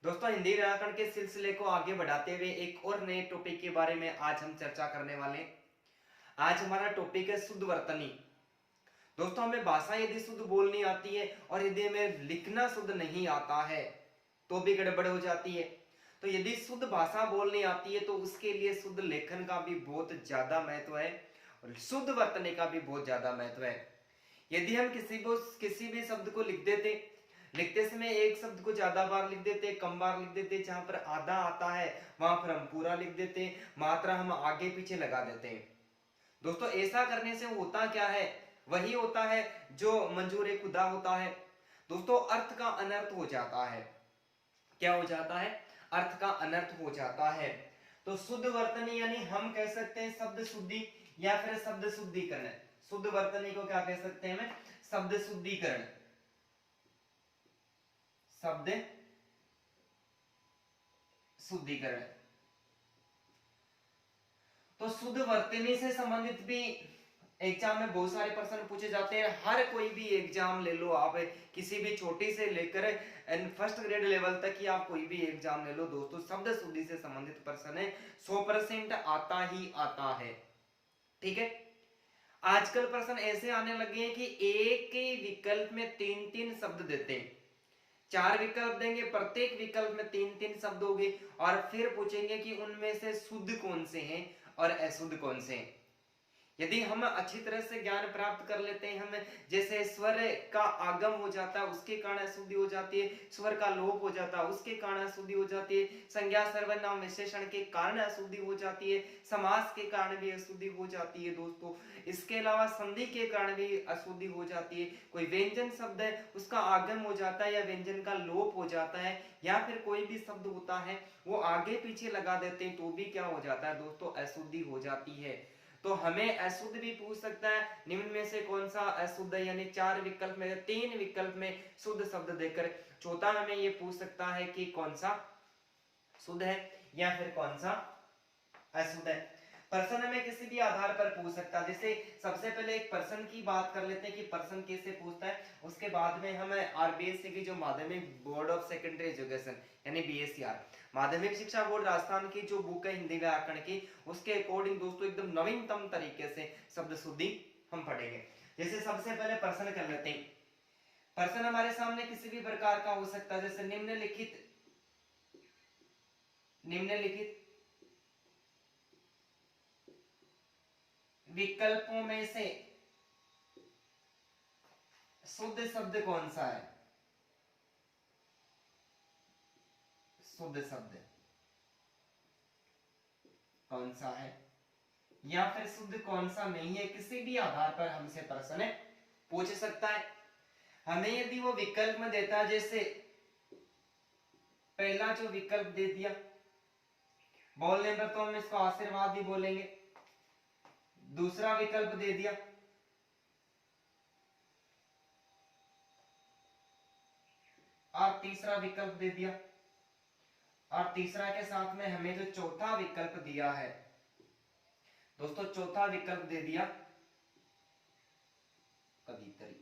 दोस्तों, हिंदी व्याकरण के सिलसिले को आगे बढ़ाते हुए एक और नए टॉपिक के बारे में आज हम चर्चा करने वाले हैं। आज हमारा टॉपिक है शुद्ध वर्तनी। दोस्तों, हमें भाषा यदि शुद्ध बोलनी आती है और यदि हमें लिखना शुद्ध नहीं आता है तो भी गड़बड़ हो जाती है। तो यदि शुद्ध भाषा बोलनी आती है तो उसके लिए शुद्ध लेखन का भी बहुत ज्यादा महत्व है और शुद्ध वर्तनी का भी बहुत ज्यादा महत्व है। यदि हम किसी भी शब्द को लिखते समय एक शब्द को ज्यादा बार लिख देते, कम बार लिख देते, जहां पर आधा आता है वहां पर हम पूरा लिख देते, मात्रा हम आगे पीछे लगा देते हैं। दोस्तों, ऐसा करने से होता क्या है? वही होता है जो मंजूर खुदा होता है। दोस्तों, अर्थ का अनर्थ हो जाता है। क्या हो जाता है? अर्थ का अनर्थ हो जाता है। तो शुद्ध वर्तनी यानी हम कह सकते हैं शब्द शुद्धि या फिर शब्द शुद्धिकरण। शुद्ध वर्तनी को क्या कह सकते हैं? हमें शब्द शुद्धिकरण, शब्द शुद्धिकरण। तो शुद्ध वर्तनी से संबंधित भी एग्जाम में बहुत सारे प्रश्न पूछे जाते हैं। हर कोई भी एग्जाम ले लो आप, किसी भी छोटी से लेकर फर्स्ट ग्रेड लेवल तक की आप कोई भी एग्जाम ले लो दोस्तों, शब्द शुद्धि से संबंधित प्रश्न है 100% आता ही आता है। ठीक है। आजकल प्रश्न ऐसे आने लगे हैं कि एक ही विकल्प में तीन तीन शब्द देते हैं। 4 विकल्प देंगे, प्रत्येक विकल्प में तीन तीन शब्द होंगे और फिर पूछेंगे कि उनमें से शुद्ध कौन से हैं और अशुद्ध कौन से हैं। यदि हम अच्छी तरह से ज्ञान प्राप्त कर लेते हैं, हम जैसे स्वर का आगम हो जाता है उसके कारण अशुद्धि हो जाती है, स्वर का लोप हो जाता है उसके कारण अशुद्धि हो जाती है, संज्ञा सर्वनाम विशेषण के कारण अशुद्धि हो जाती है, समास के कारण भी अशुद्धि हो जाती है दोस्तों। इसके अलावा संधि के कारण भी अशुद्धि हो जाती है। कोई व्यंजन शब्द है उसका आगम हो जाता है या व्यंजन का लोप हो जाता है, या फिर कोई भी शब्द होता है वो आगे पीछे लगा देते हैं तो भी क्या हो जाता है दोस्तों? अशुद्धि हो जाती है। तो हमें अशुद्ध भी पूछ सकता है, निम्न में से कौन सा अशुद्ध है, यानी 4 विकल्प में 3 विकल्प में शुद्ध शब्द देकर। चौथा हमें ये पूछ सकता है कि कौन सा शुद्ध है या फिर कौन सा अशुद्ध है। प्रश्न हमें किसी भी आधार पर पूछ सकता है। जैसे सबसे पहले एक प्रश्न की बात कर लेते हैं कि प्रश्न कैसे पूछता है, उसके बाद में हम आरबीएससी की जो माध्यमिक बोर्ड ऑफ सेकेंडरी एजुकेशन यानी बीएससीआर, माध्यमिक शिक्षा बोर्ड राजस्थान की जो बुक है हिंदी व्याकरण की, उसके अकॉर्डिंग दोस्तों एकदम नवीनतम तरीके से शब्द शुद्धि हम पढ़ेंगे। जैसे सबसे पहले प्रश्न कर लेते हैं। प्रश्न हमारे सामने किसी भी प्रकार का हो सकता है, जैसे निम्नलिखित विकल्पों में से शुद्ध शब्द कौन सा है? शुद्ध शब्द कौन सा है या फिर शुद्ध कौन सा नहीं है, किसी भी आधार पर हमसे प्रश्न पूछ सकता है। हमें यदि वो विकल्प में देता है, जैसे पहला जो विकल्प दे दिया, बोलने पर तो हम इसको आशीर्वाद ही बोलेंगे। दूसरा विकल्प दे दिया, और तीसरा विकल्प दे दिया, और तीसरा के साथ में हमें जो चौथा विकल्प दिया है दोस्तों, चौथा विकल्प दे दिया कवित्री,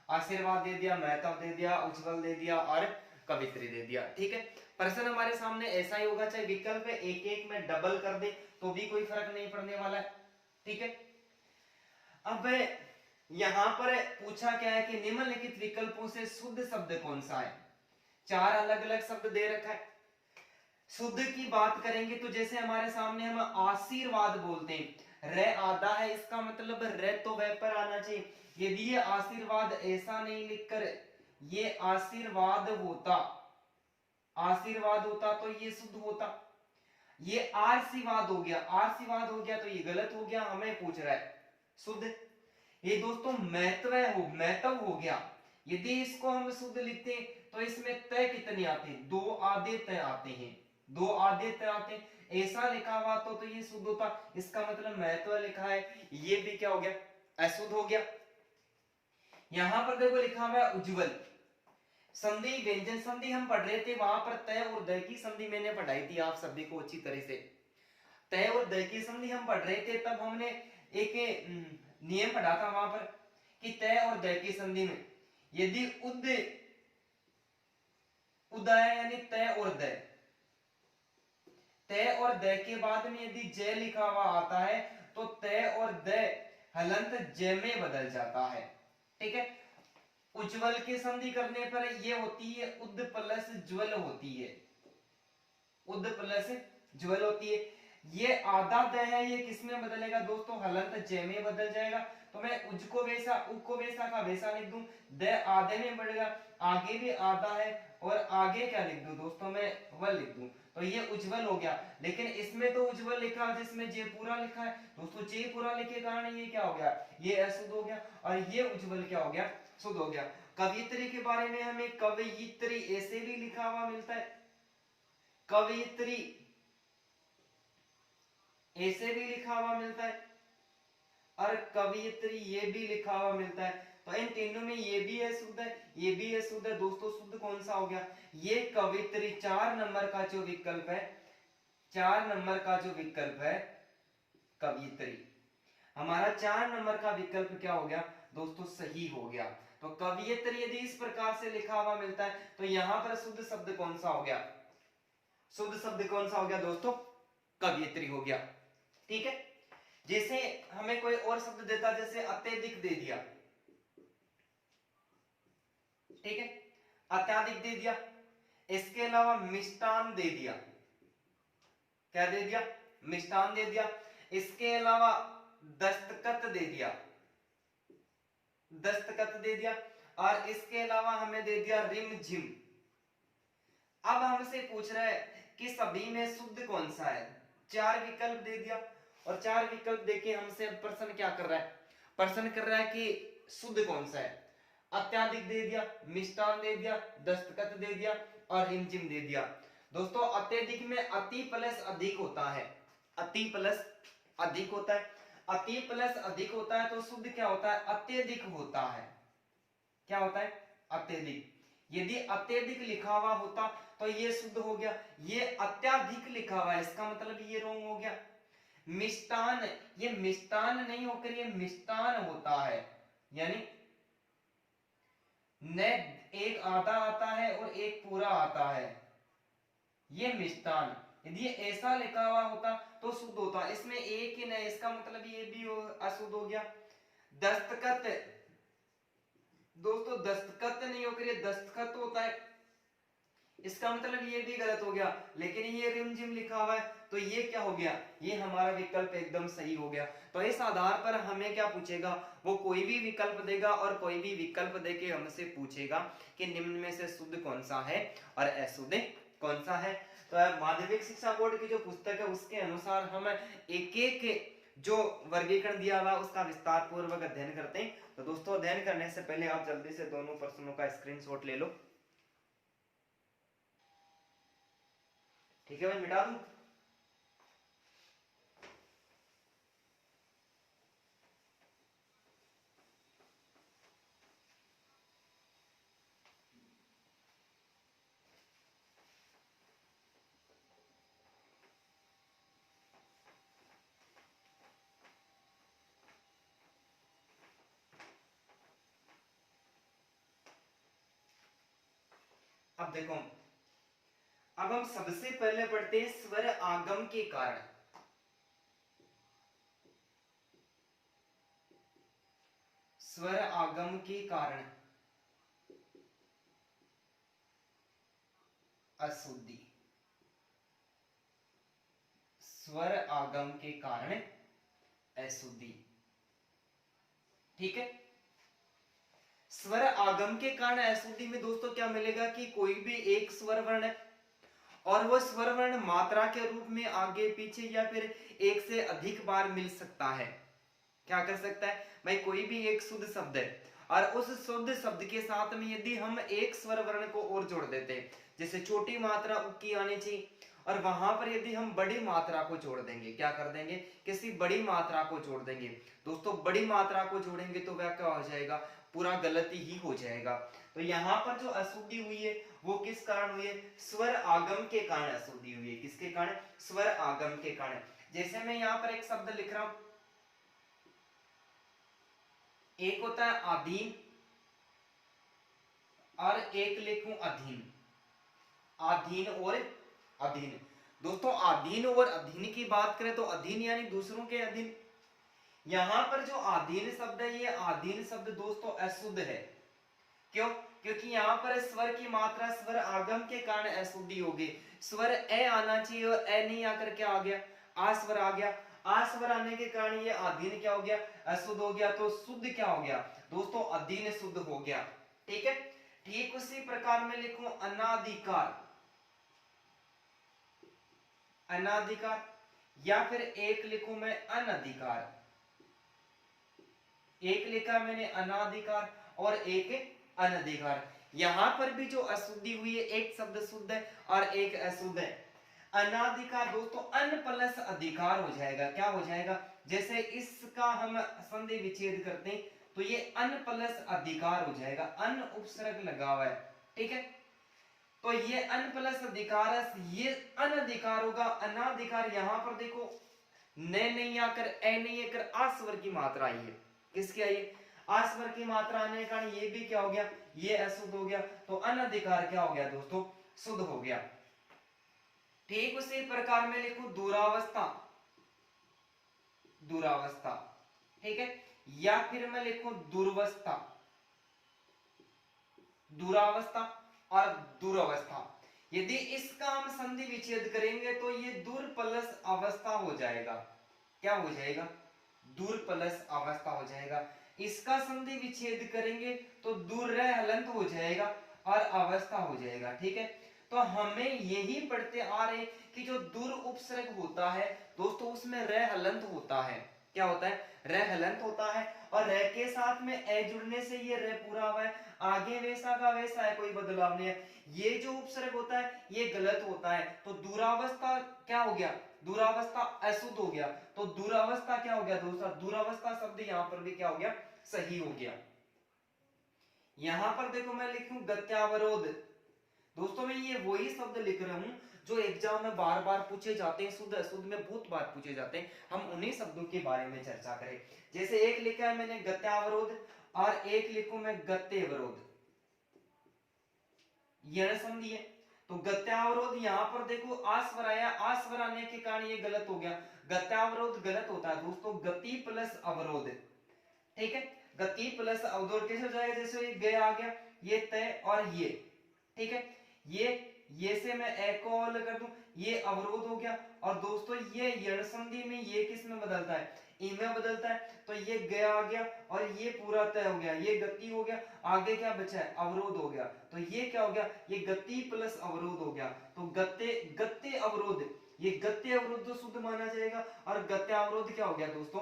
आशीर्वाद दे दिया, महताब दे दिया, उज्जवल दे दिया और कवित्री दे दिया। ठीक है। प्रश्न हमारे सामने ऐसा ही होगा, चाहे विकल्प एक एक में डबल कर दे तो भी कोई फर्क नहीं पड़ने वाला है। ठीक है। अब यहां पर पूछा क्या है कि निम्नलिखित विकल्पों से शुद्ध शब्द कौन सा है। 4 अलग अलग शब्द दे रखा है। शुद्ध की बात करेंगे तो जैसे हमारे सामने हम आशीर्वाद बोलते हैं, रे आधा है, इसका मतलब रे तो वह पर आना चाहिए। यदि ये आशीर्वाद ऐसा नहीं लिखकर ये आशीर्वाद होता तो ये शुद्ध होता। ये आरसीवाद हो गया, आरसीवाद हो गया तो ये गलत हो गया। हमें पूछ रहा है शुद्ध, ये दोस्तों महत्व हो गया। यदि इसको हम शुद्ध लिखते हैं तो इसमें तय कितने आते हैं? 2 आधे तय आते हैं, 2 आधे तय आते हैं। ऐसा लिखा हुआ तो ये शुद्ध होता, इसका मतलब महत्व लिखा है, ये भी क्या हो गया? अशुद्ध हो गया। यहां पर देखो लिखा हुआ है उज्जवल, संधि व्यंजन संधि हम पढ़ रहे थे, वहां पर तय और दय की संधि मैंने पढ़ाई थी आप सभी को अच्छी तरह से। तय और दय की संधि हम पढ़ रहे थे, तब हमने एक नियम पढ़ा था वहां पर कि तय और दय की संधि में यदि उद उदय यानी तय और दय, तय और दय के बाद में यदि जय लिखा हुआ आता है तो तय और दय हलंत जय में बदल जाता है। ठीक है, उज्ज्वल की संधि करने पर ये होती है उद प्लस ज्वल होती है, उद प्लस ज्वल होती है। ये आधा द है, ये किस में बदलेगा दोस्तों, हलंत जय में बदल जाएगा। तो मैं उज को वैसा, उ को वैसा का वैसा लिख दूं, द आधे में बढ़ेगा, आगे भी आधा है और आगे क्या लिख दूं दोस्तों, मैं वल लिख दूं, तो ये उज्जवल हो गया। लेकिन इसमें तो उज्जवल लिखा है जिसमें जे पूरा लिखा है दोस्तों, जे पूरा लिखे के कारण ये क्या हो गया, ये अशुद्ध हो गया, और ये उज्जवल क्या हो गया, शुद्ध हो गया। कवियत्री के बारे में हमें कवियत्री ऐसे भी लिखा हुआ मिलता है, कवियत्री ऐसे भी लिखा हुआ मिलता है, और कवियत्री ये भी लिखा हुआ मिलता है। तो इन तीनों में ये भी है शुद्ध है, ये भी है शुद्ध है दोस्तों। शुद्ध कौन सा हो गया, ये कवियत्री। 4 नंबर का जो विकल्प है, 4 नंबर का जो विकल्प है कवियत्री, हमारा 4 नंबर का विकल्प क्या हो गया दोस्तों, सही हो गया। तो कवियत्री यदि इस प्रकार से लिखा हुआ मिलता है तो यहां पर शुद्ध शब्द कौन सा हो गया, शुद्ध शब्द कौन सा हो गया दोस्तों, कवियत्री हो गया। ठीक है, जैसे हमें कोई और शब्द देता, जैसे अत्यधिक दे दिया, ठीक है, अत्याधिक दे दिया, इसके अलावा मिष्टान दे दिया, क्या दे दिया, मिष्टान दे दिया, इसके अलावा दस्तखत दे दिया, दस्तखत दे दिया, और इसके अलावा हमें दे दिया रिम झिम। अब हमसे पूछ रहा है कि सभी में शुद्ध कौन सा है, 4 विकल्प दे दिया, और 4 विकल्प देके हमसे प्रश्न क्या कर रहा है, प्रश्न कर रहा है कि शुद्ध कौन सा है। अत्याधिक दे दिया, मिष्टान दे दिया, दस्तखत दे दिया, और रिमझिम दे दिया। दोस्तों अत्यधिक में अति प्लस अधिक होता है, अति प्लस अधिक होता है, अति प्लस अधिक होता है तो शुद्ध क्या होता है, अत्यधिक होता है। क्या होता है, अत्यधिक। यदि अत्यधिक लिखा हुआ होता तो ये शुद्ध हो गया, ये अत्याधिक लिखा हुआ है, इसका मतलब ये रोंग हो गया। मिष्टान, ये मिष्टान नहीं होकर ये मिष्टान होता है, यानी न एक आधा आता है और एक पूरा आता है, ये मिष्टान। यदि ये ऐसा लिखा हुआ होता तो शुद्ध होता, इसमें एक ही नहीं, इसका मतलब ये भी अशुद्ध हो गया। दस्तखत, दोस्तों दस्तखत नहीं होकर ये दस्तखत होता है, इसका मतलब ये भी गलत हो गया। लेकिन ये रिमझिम लिखा हुआ है तो ये क्या हो गया, ये हमारा विकल्प एकदम सही हो गया। तो इस आधार पर हमें क्या पूछेगा, वो कोई भी विकल्प देगा और कोई भी विकल्प देके हमसे पूछेगा कि निम्न में से शुद्ध कौन सा है और अशुद्ध कौन सा है। तो माध्यमिक शिक्षा बोर्ड की जो पुस्तक है उसके अनुसार हम एक एक जो वर्गीकरण दिया हुआ उसका विस्तार पूर्वक अध्ययन करते हैं। तो दोस्तों अध्ययन करने से पहले आप जल्दी से दोनों प्रश्नों का स्क्रीनशॉट ले लो। ठीक है, मैं मिटा दूं। अब देखो, अब हम सबसे पहले पढ़ते हैं स्वर आगम के कारण। स्वर आगम के कारण अशुद्धि, स्वर आगम के कारण अशुद्धि। ठीक है, स्वर आगम के कारण अशुद्धि में दोस्तों क्या मिलेगा कि कोई भी एक स्वर वर्ण है और वो स्वर वर्ण मात्रा के रूप में आगे पीछे या फिर एक से अधिक बार मिल सकता है। क्या कर सकता है भाई, कोई भी एक शुद्ध शब्द है और उस शुद्ध शब्द के साथ में यदि हम एक स्वर वर्ण को और जोड़ देते हैं, जैसे छोटी मात्रा उ की आनी चाहिए और वहां पर यदि हम बड़ी मात्रा को जोड़ देंगे, क्या कर देंगे, किसी बड़ी मात्रा को जोड़ देंगे दोस्तों, बड़ी मात्रा को जोड़ेंगे तो वह क्या हो जाएगा, पूरा गलती ही हो जाएगा। तो यहाँ पर जो अशुद्धि हुई है वो किस कारण हुई है, स्वर आगम के कारण अशुद्धि हुई है। किसके कारण, स्वर आगम के कारण। जैसे मैं यहाँ पर एक शब्द लिख रहा हूं, एक होता है आधीन और एक लिखूं अधीन। आधीन और अधीन। दोस्तों अधीन और अधीन की बात करें तो अधीन यानी दूसरों के अधीन। यहां पर जो अधीन शब्द है, ये अधीन शब्द दोस्तों अशुद्ध है। क्यों? क्योंकि यहाँ पर स्वर की मात्रा स्वर आगम के कारण अशुद्धि होगी। स्वर ए आना चाहिए और ए नहीं आकर क्या आ गया, आ स्वर आ गया। आ स्वर आने के कारण ये अधीन क्या हो गया, अशुद्ध हो गया। तो शुद्ध क्या हो गया दोस्तों, अधीन शुद्ध हो गया। ठीक है। ठीक उसी प्रकार में लिखूं अनाधिकार, अनाधिकार, या फिर एक लिखूं मैं अनधिकार। एक लिखा मैंने अनाधिकार और एक अनधिकार। यहां पर भी जो अशुद्धि हुई है, एक शब्द शुद्ध है और एक अशुद्ध है। अनाधिकार दोस्तों अन प्लस अधिकार हो जाएगा। क्या हो जाएगा, जैसे इसका हम संधि विच्छेद करते हैं तो ये अन प्लस अधिकार हो जाएगा। अन उपसर्ग लगा हुआ है। ठीक है। तो ये अन प्लस अधिकार, ये अनधिकार होगा। अनाधिकार यहां पर देखो न नहीं आकर ए नहीं आकर आ स्वर की मात्रा आई है। किसकी आई है, आ स्वर की मात्रा आने के कारण ये भी क्या हो गया, ये अशुद्ध हो गया। तो अनधिकार क्या हो गया दोस्तों, शुद्ध हो गया। ठीक उसी प्रकार में लिखूं दुरावस्था, दुरावस्था। ठीक है। या फिर मैं लिखूं दुर्वस्था, दुरावस्था और दुरावस्था। यदि इसका हम संधि विच्छेद करेंगे तो ये दूर प्लस अवस्था हो जाएगा। क्या हो जाएगा, दूर प्लस अवस्था हो जाएगा। इसका संधि विच्छेद करेंगे तो दूर रह हलंत हो जाएगा और अवस्था हो जाएगा। ठीक है। तो हमें यही पढ़ते आ रहे कि जो दूर उपसर्ग होता है दोस्तों उसमें रह हलंत होता है। क्या होता है, रह हलंत होता है। और रह के साथ में ए जुड़ने से ये रह पूरा हुआ है, आगे वैसा का वैसा है, कोई बदलाव नहीं है। ये जो उपसर्ग होता है ये गलत होता है। तो दुरावस्था क्या हो गया, दुरावस्था अशुद्ध हो गया। तो दुरावस्था क्या हो गया दोस्तों, दुरावस्था शब्द यहां पर भी क्या हो गया, सही हो गया। यहां पर देखो मैं लिखूं गत्यावरोध। दोस्तों मैं ये वही शब्द लिख रहा हूं जो एग्जाम में बार बार पूछे जाते हैं, शुद्ध अशुद्ध में बहुत बार पूछे जाते हैं। हम उन्हीं शब्दों के बारे में चर्चा करें। जैसे एक लिखा है मैंने गत्यावरोध और एक लिखूं मैं गत्यवरोध, यह संधि है। तो गत्यावरोध यहां पर देखो आस्वर आया, आस्वर आने के कारण ये गलत हो गया। गत्यावरोध गलत होता है दोस्तों, गति प्लस अवरोध। ठीक है। गति प्लस अवरोध कैसे हो जाएगा, जैसे ये गया आ गया, ये तय और ये। ठीक है। ये से मैं ए को अलग कर दूं, ये अवरोध हो गया। और दोस्तों ये यण संधि में ये किस में बदलता है, ई में बदलता है। तो ये गया आ गया और ये पूरा तय हो गया, ये गति हो गया। आगे क्या बचा है, अवरोध हो गया। तो ये क्या हो गया, ये गति प्लस अवरोध हो गया। तो गत्ते गत्ते अवरोध, ये गत्ते अवरोध तो शुद्ध माना जाएगा और गत्ते अवरोध क्या हो गया दोस्तों,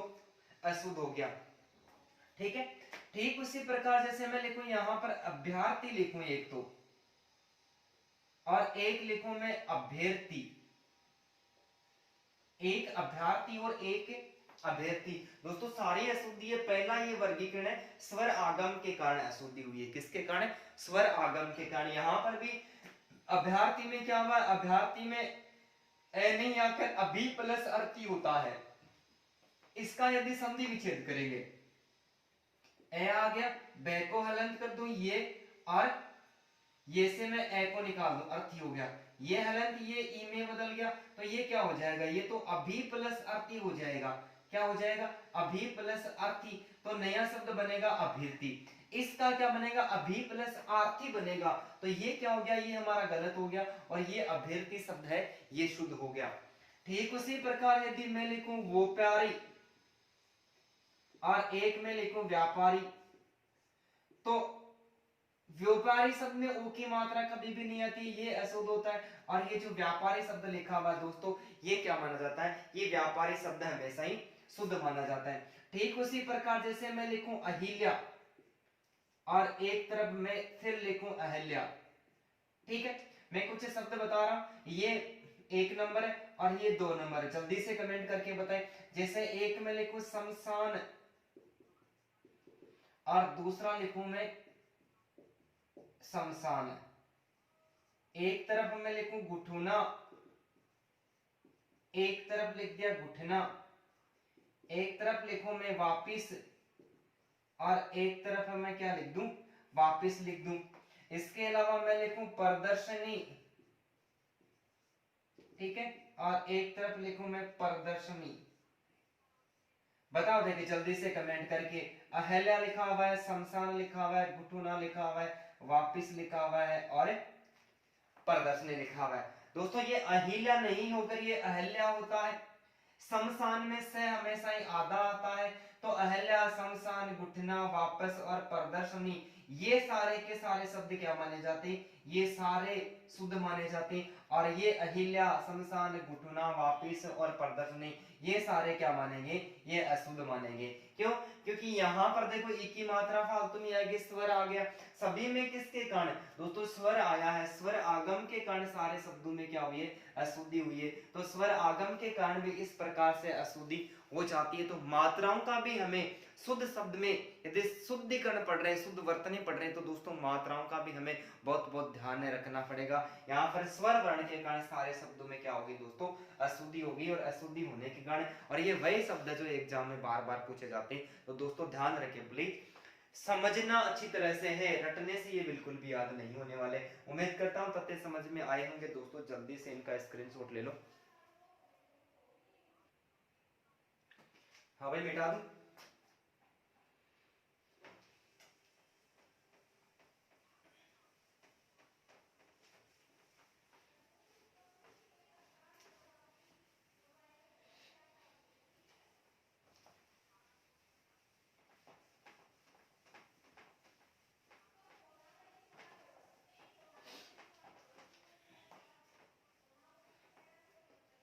अशुद्ध हो गया। ठीक है। ठीक उसी प्रकार जैसे मैं लिखूं यहां पर अभ्यर्थी लिखूं एक तो, और एक लिखूं मैं अभ्यर्थी। एक अभ्यर्थी और एक अभ्यर्थी। दोस्तों सारी अशुद्धि है। पहला ये वर्गीकरण है स्वर आगम के कारण अशुद्धि हुई है। किसके कारण, स्वर आगम के कारण। यहां पर भी अभ्यर्थी में क्या हुआ, अभ्यर्थी में ए नहीं आकर अभी प्लस अर्थी होता है। इसका यदि संधि विच्छेद करेंगे, ए आ गया, बे को हलंत कर दूं ये, और ये से मैं ए को निकाल दूं, अर्थी हो गया। ये हलंत ये ई में बदल गया। तो ये क्या हो जाएगा, ये तो अभी प्लस अर्थी हो जाएगा। क्या हो जाएगा, अभी प्लस अर्थी। तो नया शब्द बनेगा अभीर्थी। इसका क्या बनेगा, अभी प्लस आर्थी बनेगा। तो ये क्या हो गया, ये हमारा गलत हो गया और ये अभीर्थी शब्द है, ये शुद्ध हो गया। ठीक उसी प्रकार यदि मैं लिखूं वो प्यारी और एक में लिखूं व्यापारी, तो व्यापारी शब्द में ऊ की मात्रा कभी भी नहीं आती, ये अशुद्ध होता है। और ये जो व्यापारी शब्द लिखा हुआ दोस्तों, ये क्या माना जाता है, ये व्यापारी शब्द हमेशा ही शुद्ध माना जाता है। ठीक उसी प्रकार जैसे मैं लिखूं अहिल्या और एक तरफ मैं फिर लिखूं अहल्या। ठीक है। मैं कुछ शब्द बता रहा हूं, ये एक नंबर है और ये दो नंबर है, जल्दी से कमेंट करके बताएं। जैसे एक में लिखूं शमशान और दूसरा लिखूं मैं शमशान। एक तरफ मैं लिखूं गुठुना, एक तरफ लिख दिया गुठना। एक तरफ लिखूं मैं वापिस और एक तरफ मैं क्या लिख दूं, वापिस लिख दूं। इसके अलावा मैं लिखूं प्रदर्शनी ठीक है, और एक तरफ लिखूं मैं प्रदर्शनी। बताओ देखिए जल्दी से कमेंट करके। अहल्या लिखा हुआ है, शमशान लिखा हुआ है, घुटुना लिखा हुआ है, वापिस लिखा हुआ है और प्रदर्शनी लिखा हुआ है। दोस्तों ये अहिल्या नहीं होकर ये अहल्या होता है। शमशान में से हमेशा ही आधा आता है, तो अहल्या, शमशान, घुटना, वापस और प्रदर्शनी ये सारे के सारे शब्द क्या माने जाते हैं? ये सारे शुद्ध माने जाते हैं। और ये अहिल्या, शमशान, घुटना, वापिस और प्रदर्शनी ये सारे क्या मानेंगे? ये अशुद्ध मानेंगे। क्यों? क्योंकि यहाँ पर देखो एक ही मात्रा फालतू में आएगी, स्वर आ गया। सभी में किसके कारण? दोस्तों स्वर आया है, स्वर आगम के कारण सारे शब्दों में क्या हुई है? अशुद्धि हुई है। तो स्वर आगम के कारण भी इस प्रकार से अशुद्धि हो जाती है। तो मात्राओं का भी हमें शुद्ध शब्द में यदि शुद्धिकरण पढ़ रहे हैं, शुद्ध वर्तनी पढ़ रहे हैं, तो दोस्तों मात्राओं का भी हमें बहुत बहुत ध्यान में रखना पड़ेगा। यहाँ पर स्वर वर्ण के कारण सारे शब्दों में क्या होगी दोस्तों? अशुद्धि होगी। और अशुद्धि होने के कारण, और ये वही शब्द जो एग्जाम में बार बार पूछे जाते हैं, तो दोस्तों ध्यान रखें प्लीज। समझना अच्छी तरह से है, रटने से ये बिल्कुल भी याद नहीं होने वाले। उम्मीद करता हूं तथ्य समझ में आए होंगे दोस्तों। जल्दी से इनका स्क्रीनशॉट ले लो। हाँ भाई मिटा दूं?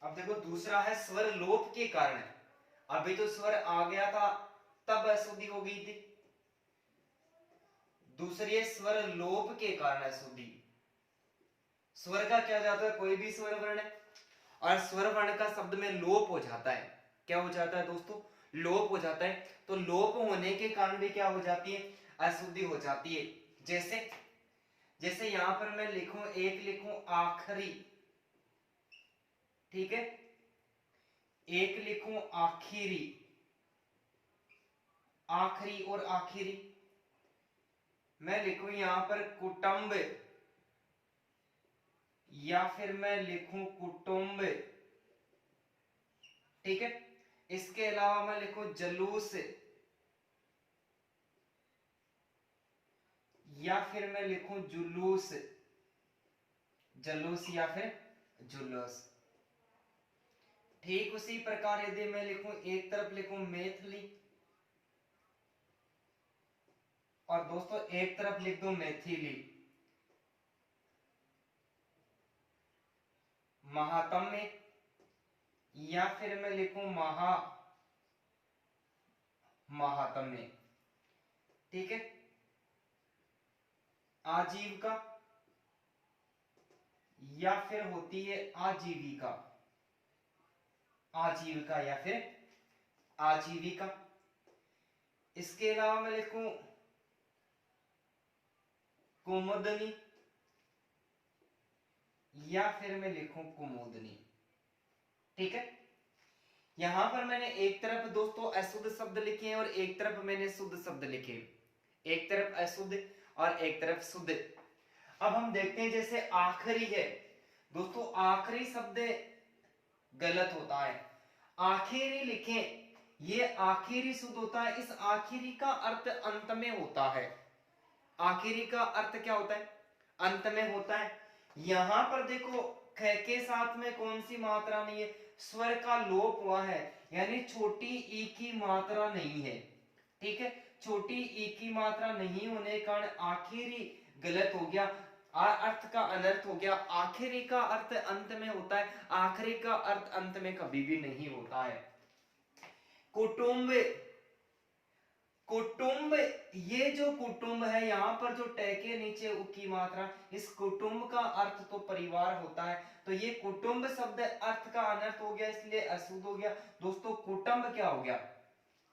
अब देखो दूसरा है स्वर लोप के कारण। अभी तो स्वर आ गया था तब अशुद्धि हो गई थी। दूसरी है स्वर लोप के कारण अशुद्धि। स्वर का क्या जाता है? कोई भी स्वर वर्ण है और स्वर वर्ण का शब्द में लोप हो जाता है। क्या हो जाता है दोस्तों? लोप हो जाता है। तो लोप होने के कारण भी क्या हो जाती है? अशुद्धि हो जाती है। जैसे जैसे यहां पर मैं लिखूं, एक लिखूं आखिरी, ठीक है, एक लिखूं आखिरी, आखिरी और आखिरी। मैं लिखूं यहां पर कुटुंब, या फिर मैं लिखूं कुटुंब, ठीक है। इसके अलावा मैं लिखूं जलूस, या फिर मैं लिखूं जुलूस, जलूस या फिर जुलूस। ठीक उसी प्रकार यदि मैं लिखूं, एक तरफ लिखूं मैथिली और दोस्तों एक तरफ लिख दूं मैथिली, महात्म्य, या फिर मैं लिखूं महात्म्य, ठीक है। आजीविका, या फिर होती है आजीविका, आजीविका या फिर आजीविका। इसके अलावा मैं लिखूं कुमुदनी, या फिर मैं लिखूं कुमुदनी, ठीक है। यहां पर मैंने एक तरफ दोस्तों अशुद्ध शब्द लिखे हैं और एक तरफ मैंने शुद्ध शब्द लिखे। एक तरफ अशुद्ध और एक तरफ शुद्ध। अब हम देखते हैं जैसे आखिरी है दोस्तों, आखिरी शब्द गलत होता है। आखिरी लिखें, ये आखिरी शुद्ध होता है। इस आखिरी का अर्थ अंत में होता है। आखिरी का अर्थ क्या होता है? अंत में होता है। यहां पर देखो ख के साथ में कौन सी मात्रा नहीं है? स्वर का लोप हुआ है, यानी छोटी ई की मात्रा नहीं है, ठीक है। छोटी ई की मात्रा नहीं होने के कारण आखिरी गलत हो गया, अर्थ का अनर्थ हो गया। आखिरी का अर्थ अंत में होता है, आखिरी का अर्थ अंत में कभी भी नहीं होता है। कुटुंब, कुटुंब, ये जो कुटुंब है यहाँ पर जो टे के नीचे उ की मात्रा, इस कुटुंब का अर्थ तो परिवार होता है। तो ये कुटुंब शब्द अर्थ का अनर्थ हो गया, इसलिए अशुद्ध हो गया। दोस्तों कुटुंब क्या हो गया?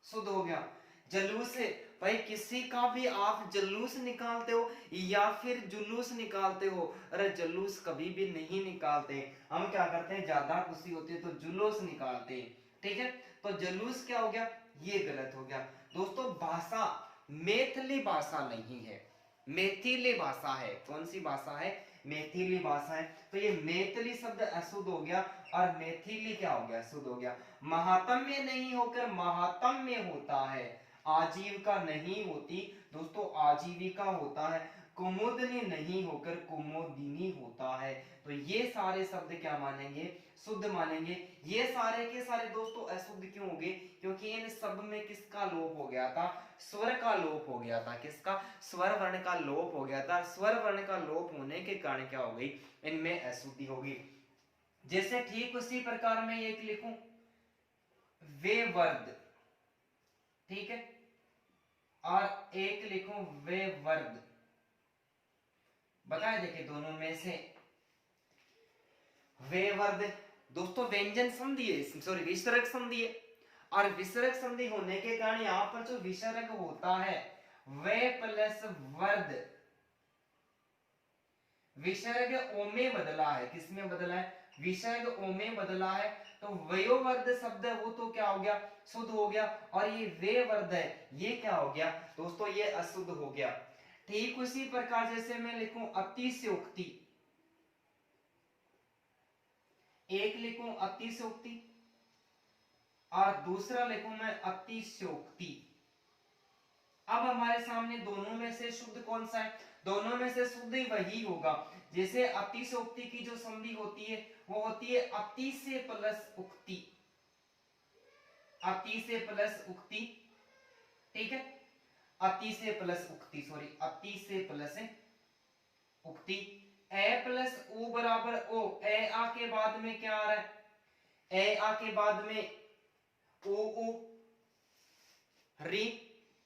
शुद्ध हो गया। जलूस, भाई किसी का भी आप जलूस निकालते हो या फिर जुलूस निकालते हो, अरे जलूस कभी भी नहीं निकालते। हम क्या करते हैं, ज्यादा खुशी होती है तो जुलूस निकालते हैं, ठीक है। तो जलूस क्या हो गया? ये गलत हो गया। दोस्तों भाषा मैथिली भाषा नहीं है, मैथिली भाषा है। कौन सी भाषा है? मैथिली भाषा है। तो ये मैथिली शब्द अशुद्ध हो गया और मैथिली क्या हो गया, शुद्ध हो गया। महात्म्य नहीं होकर महात्म्य होता है, आजीविका नहीं होती दोस्तों, आजीविका होता है। कुमुदनी नहीं होकर कुमुदिनी होता है। तो ये सारे शब्द क्या मानेंगे, शुद्ध मानेंगे। ये सारे के सारे दोस्तों अशुद्ध क्यों हो गए, क्योंकि इन सब में किसका लोप हो गया था, स्वर का लोप हो गया था। किसका, स्वर वर्ण का लोप हो गया था। स्वर वर्ण का लोप होने के कारण क्या हो गई, इनमें अशुद्धि होगी। जैसे ठीक उसी प्रकार में एक लिखूं वे वर्द, ठीक है, और एक लिखूं वे वर्द। बताए देखिए दोनों में से वे वर्द दोस्तों व्यंजन संधि है, सॉरी विसर्ग संधि है, और विसर्ग संधि होने के कारण यहां पर जो विसर्ग होता है वे प्लस वर्द, विसर्ग ओ में बदला है, किसमें बदला है, विसर्ग ओ में बदला है। तो वयोवर्ध शब्द है वो तो क्या हो गया, शुद्ध हो गया। और ये वे वर्ध है ये क्या हो गया दोस्तों, ये अशुद्ध हो गया। ठीक उसी प्रकार जैसे मैं लिखूं अतिशयोक्ति, एक लिखूं अतिशयोक्ति और दूसरा लिखूं मैं अतिशयोक्ति। अब हमारे सामने दोनों में से शुद्ध कौन सा है, दोनों में से शुद्ध वही होगा। जैसे अतिशयोक्ति की जो संधि होती है वो होती है अति से प्लस उक्ति, अति से प्लस उक्ति, ठीक है, अति से प्लस उक्ति, सॉरी अति से प्लस उक्ति। ए प्लस ओ बराबर ओ, ए आ के बाद में क्या आ रहा है, ए आ के बाद में ओ री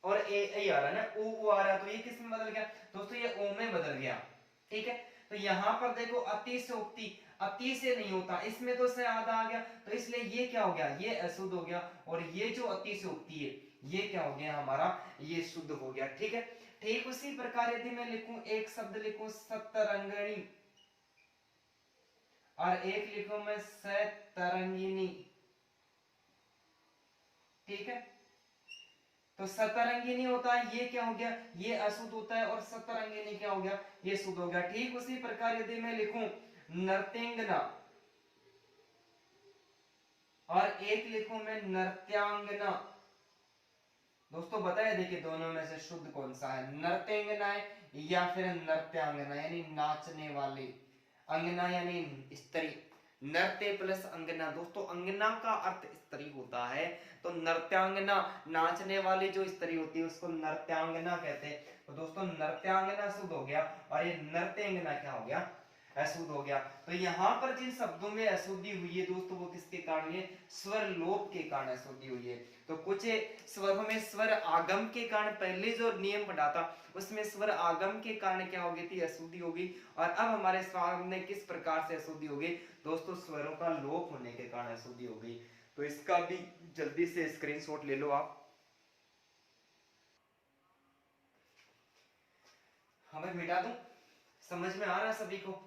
और ए आ रहा है ना, ओ आ रहा है। तो ये किस में बदल गया दोस्तों, ये ओ में बदल गया, ठीक है। तो यहां पर देखो अतिशयोक्ति, अति से नहीं होता, इसमें तो से आधा आ गया, तो इसलिए ये क्या हो गया, ये अशुद्ध हो गया। और ये जो अतिशयोक्ति है ये क्या हो गया हमारा, ये शुद्ध हो गया, ठीक है। ठीक उसी प्रकार यदि मैं लिखूं एक शब्द लिखूं सतरंगिणी और एक लिखूं मैं सतरंगिनी, ठीक है। तो सतरंगिनी होता है ये क्या हो गया, ये अशुद्ध होता है, और सतरंगिनी क्या हो गया, ये शुद्ध हो गया। ठीक उसी प्रकार यदि मैं लिखूं नर्तंगना और एक लिखूं मैं नृत्यांगना, दोस्तों बताया देखिए दोनों में से शुद्ध कौन सा है, नर्तंगना है या फिर नृत्यांगना यानी नाचने वाली, अंगना यानी स्त्री, नृत्य प्लस अंगना। दोस्तों अंगना का अर्थ स्त्री होता है, तो नृत्यांगना नाचने वाली जो स्त्री होती है उसको नृत्यांगना कहते हैं। तो दोस्तों नृत्यांगना शुद्ध हो गया और ये नृत्यांगना क्या हो गया, अशुद्ध हो गया। तो यहाँ पर जिन शब्दों में अशुद्धि हुई है दोस्तों वो किसके कारण है, स्वर लोप के कारण अशुद्धि हुई है। तो कुछ स्वरों में स्वर आगम के कारण, पहले जो नियम पढ़ा था उसमें स्वर आगम के कारण क्या हो गई थी, अशुद्धि होगी। और अब हमारे सामने किस प्रकार से अशुद्धि होगी दोस्तों, स्वरों का लोप होने के कारण अशुद्धि हो गई। तो इसका भी जल्दी से स्क्रीनशॉट ले लो आप। हमें मिटा दूं, समझ में आ रहा है सभी को।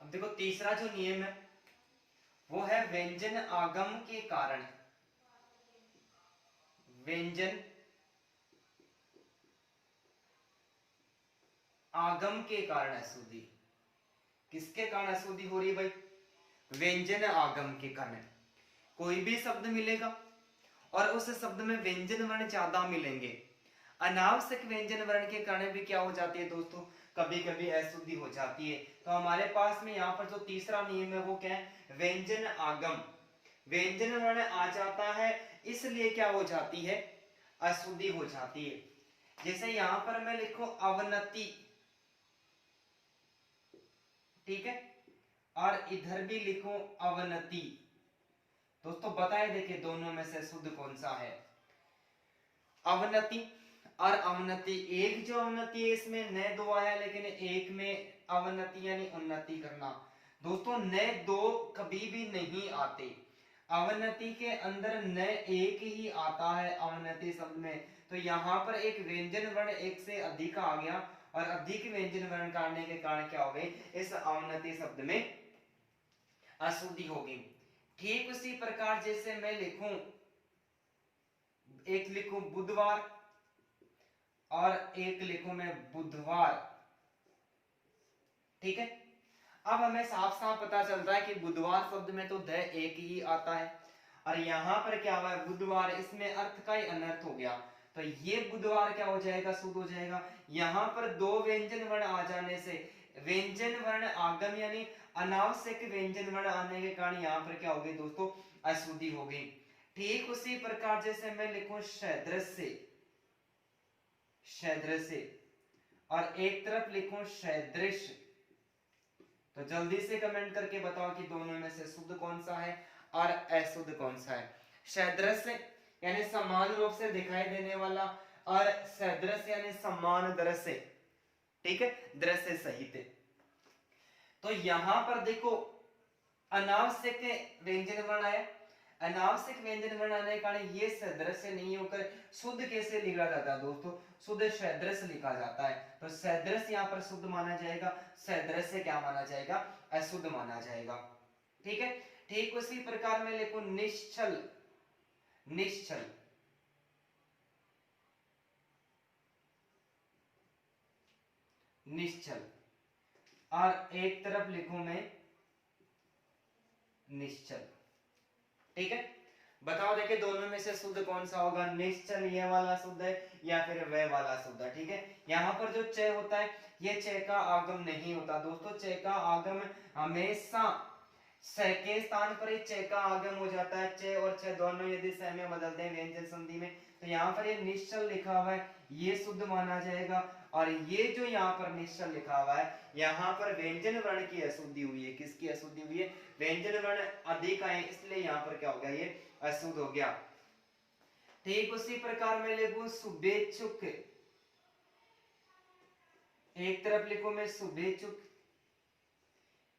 अब देखो तीसरा जो नियम है वो है व्यंजन आगम के कारण, व्यंजन आगम के कारण अशुद्धि। किसके कारण अशुद्धि हो रही है भाई, व्यंजन आगम के कारण। कोई भी शब्द मिलेगा और उस शब्द में व्यंजन वर्ण ज्यादा मिलेंगे, अनावश्यक व्यंजन वर्ण के कारण भी क्या हो जाती है दोस्तों, कभी कभी अशुद्धि हो जाती है। तो हमारे पास में यहाँ पर जो तीसरा नियम है वो क्या है, व्यंजन आगम, व्यंजन वर्ण आ जाता है इसलिए क्या हो जाती है, अशुद्धि हो जाती है। जैसे यहाँ पर मैं लिखूं अवनति, ठीक है। और इधर भी लिखूं अवनति। दोस्तों बताए देखिए दोनों में से शुद्ध कौन सा है। अवनति और अवनति, एक जो अवनति है इसमें न दो आया, लेकिन एक में अवनति यानी उन्नति करना। दोस्तों न दो कभी भी नहीं आते, अवनति के अंदर न एक ही आता है अवनति शब्द में। तो यहाँ पर एक व्यंजन वर्ण एक से अधिक आ गया, और अधिक व्यंजन वर्ण करने के कारण क्या हो गई, इस अवनति शब्द में अशुद्धि होगी। ठीक उसी प्रकार जैसे मैं लिखूं, एक लिखूं बुधवार और एक लिखूं मैं बुधवार, ठीक है। अब हमें साफ साफ पता चलता है कि बुधवार शब्द में तो द एक ही आता है, और यहां पर क्या हुआ है बुधवार, इसमें अर्थ का ही अनर्थ हो गया। तो ये बुधवार क्या हो जाएगा, शुद्ध हो जाएगा। यहां पर दो व्यंजन वर्ण आ जाने से, व्यंजन वर्ण आगम यानी अनावश्यक व्यंजन वर्ण आने के कारण यहां पर क्या होगी दोस्तों, अशुद्धि होगी। ठीक उसी प्रकार जैसे मैं लिखूं सदृश्य, सदृश्य, और एक तरफ लिखूं सदृश, तो जल्दी से कमेंट करके बताओ कि दोनों में से शुद्ध कौन सा है और अशुद्ध कौन सा है। सदृश्य यानी समान रूप से दिखाई देने वाला, और सदृश यानी समान दृश्य, ठीक है, दृश्य सहित। तो यहां पर देखो अनावश्यक व्यंजन वर्ण आया, अनावश्यक व्यंजन वर्ण आने के कारण ये सदृश्य नहीं होकर शुद्ध कैसे लिखा जाता है दोस्तों, शुद्ध सदृश लिखा जाता है। तो सदृश यहाँ पर शुद्ध माना जाएगा, सदृश्य क्या माना जाएगा, अशुद्ध माना जाएगा, ठीक है। ठीक उसी प्रकार में लिखो निश्चल, निश्चल, निश्चल, और एक तरफ लिखूं मैं निश्चल, ठीक है। बताओ देखिए दोनों में से शुद्ध कौन सा होगा, निश्चल ये वाला शुद्ध है या फिर वह वाला शुद्ध है, ठीक है। यहाँ पर जो च होता है ये च का आगम नहीं होता दोस्तों, च का आगम हमेशा स के स्थान पर ही च का आगम हो जाता है। च और छ दोनों यदि स में बदलते हैं व्यंजन संधि में, तो यहाँ पर ये निश्चल लिखा हुआ है, ये शुद्ध माना जाएगा। और ये जो यहाँ पर निश्चल लिखा हुआ है, यहाँ पर व्यंजन वर्ण की अशुद्धि हुई है, किसकी अशुद्धि हुई है, व्यंजन वर्ण अधिक आए, इसलिए यहाँ पर क्या हो गया, ये अशुद्ध हो गया। ठीक उसी प्रकार में लिखूं शुभेच्छुक, एक तरफ लिखूं मैं शुभेच्छुक,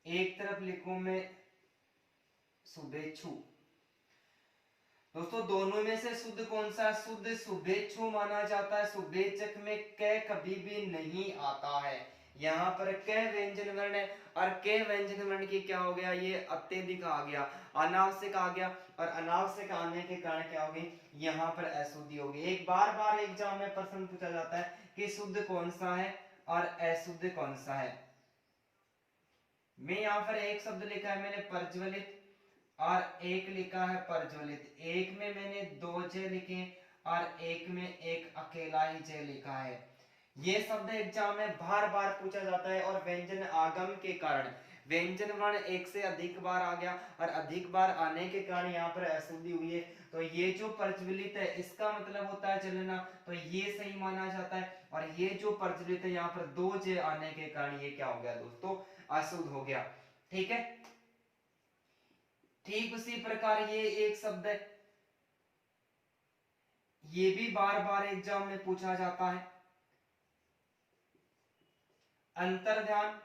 एक तरफ लिखूं मैं शुभेच्छु। दोस्तों दोनों में से शुद्ध कौन सा, शुद्ध शुभेच्छु माना जाता है। शुभेच्छक में क कभी भी नहीं आता है, यहाँ पर क व्यंजन वर्ण है, और क व्यंजन वर्ण की क्या हो गया, ये अत्यधिक आ गया, अनावश्यक आ गया, और अनावश्यक आने के कारण क्या होगी, यहाँ पर अशुद्धि होगी। एक बार बार एग्जाम में प्रश्न पूछा जाता है कि शुद्ध कौन सा है और अशुद्ध कौन सा है। मैं यहाँ पर एक शब्द लिखा है मैंने प्रज्वलित, और एक लिखा है प्रज्वलित, एक में मैंने दो जे लिखे और एक में एक अकेला ही जे लिखा है। ये शब्द एग्जाम में बार बार पूछा जाता है, और व्यंजन आगम के कारण व्यंजन वर्ण एक से अधिक बार आ गया, और अधिक बार आने के कारण यहाँ पर अशुद्धि हुई है। तो ये जो प्रज्वलित है इसका मतलब होता है जलना, तो ये सही माना जाता है। और ये जो प्रज्वलित है यहाँ पर दो जे आने के कारण ये क्या हो गया दोस्तों, अशुद्ध हो गया, ठीक है। ठीक उसी प्रकार ये एक शब्द है, ये भी बार बार एग्जाम में पूछा जाता है, अंतर्ध्यान,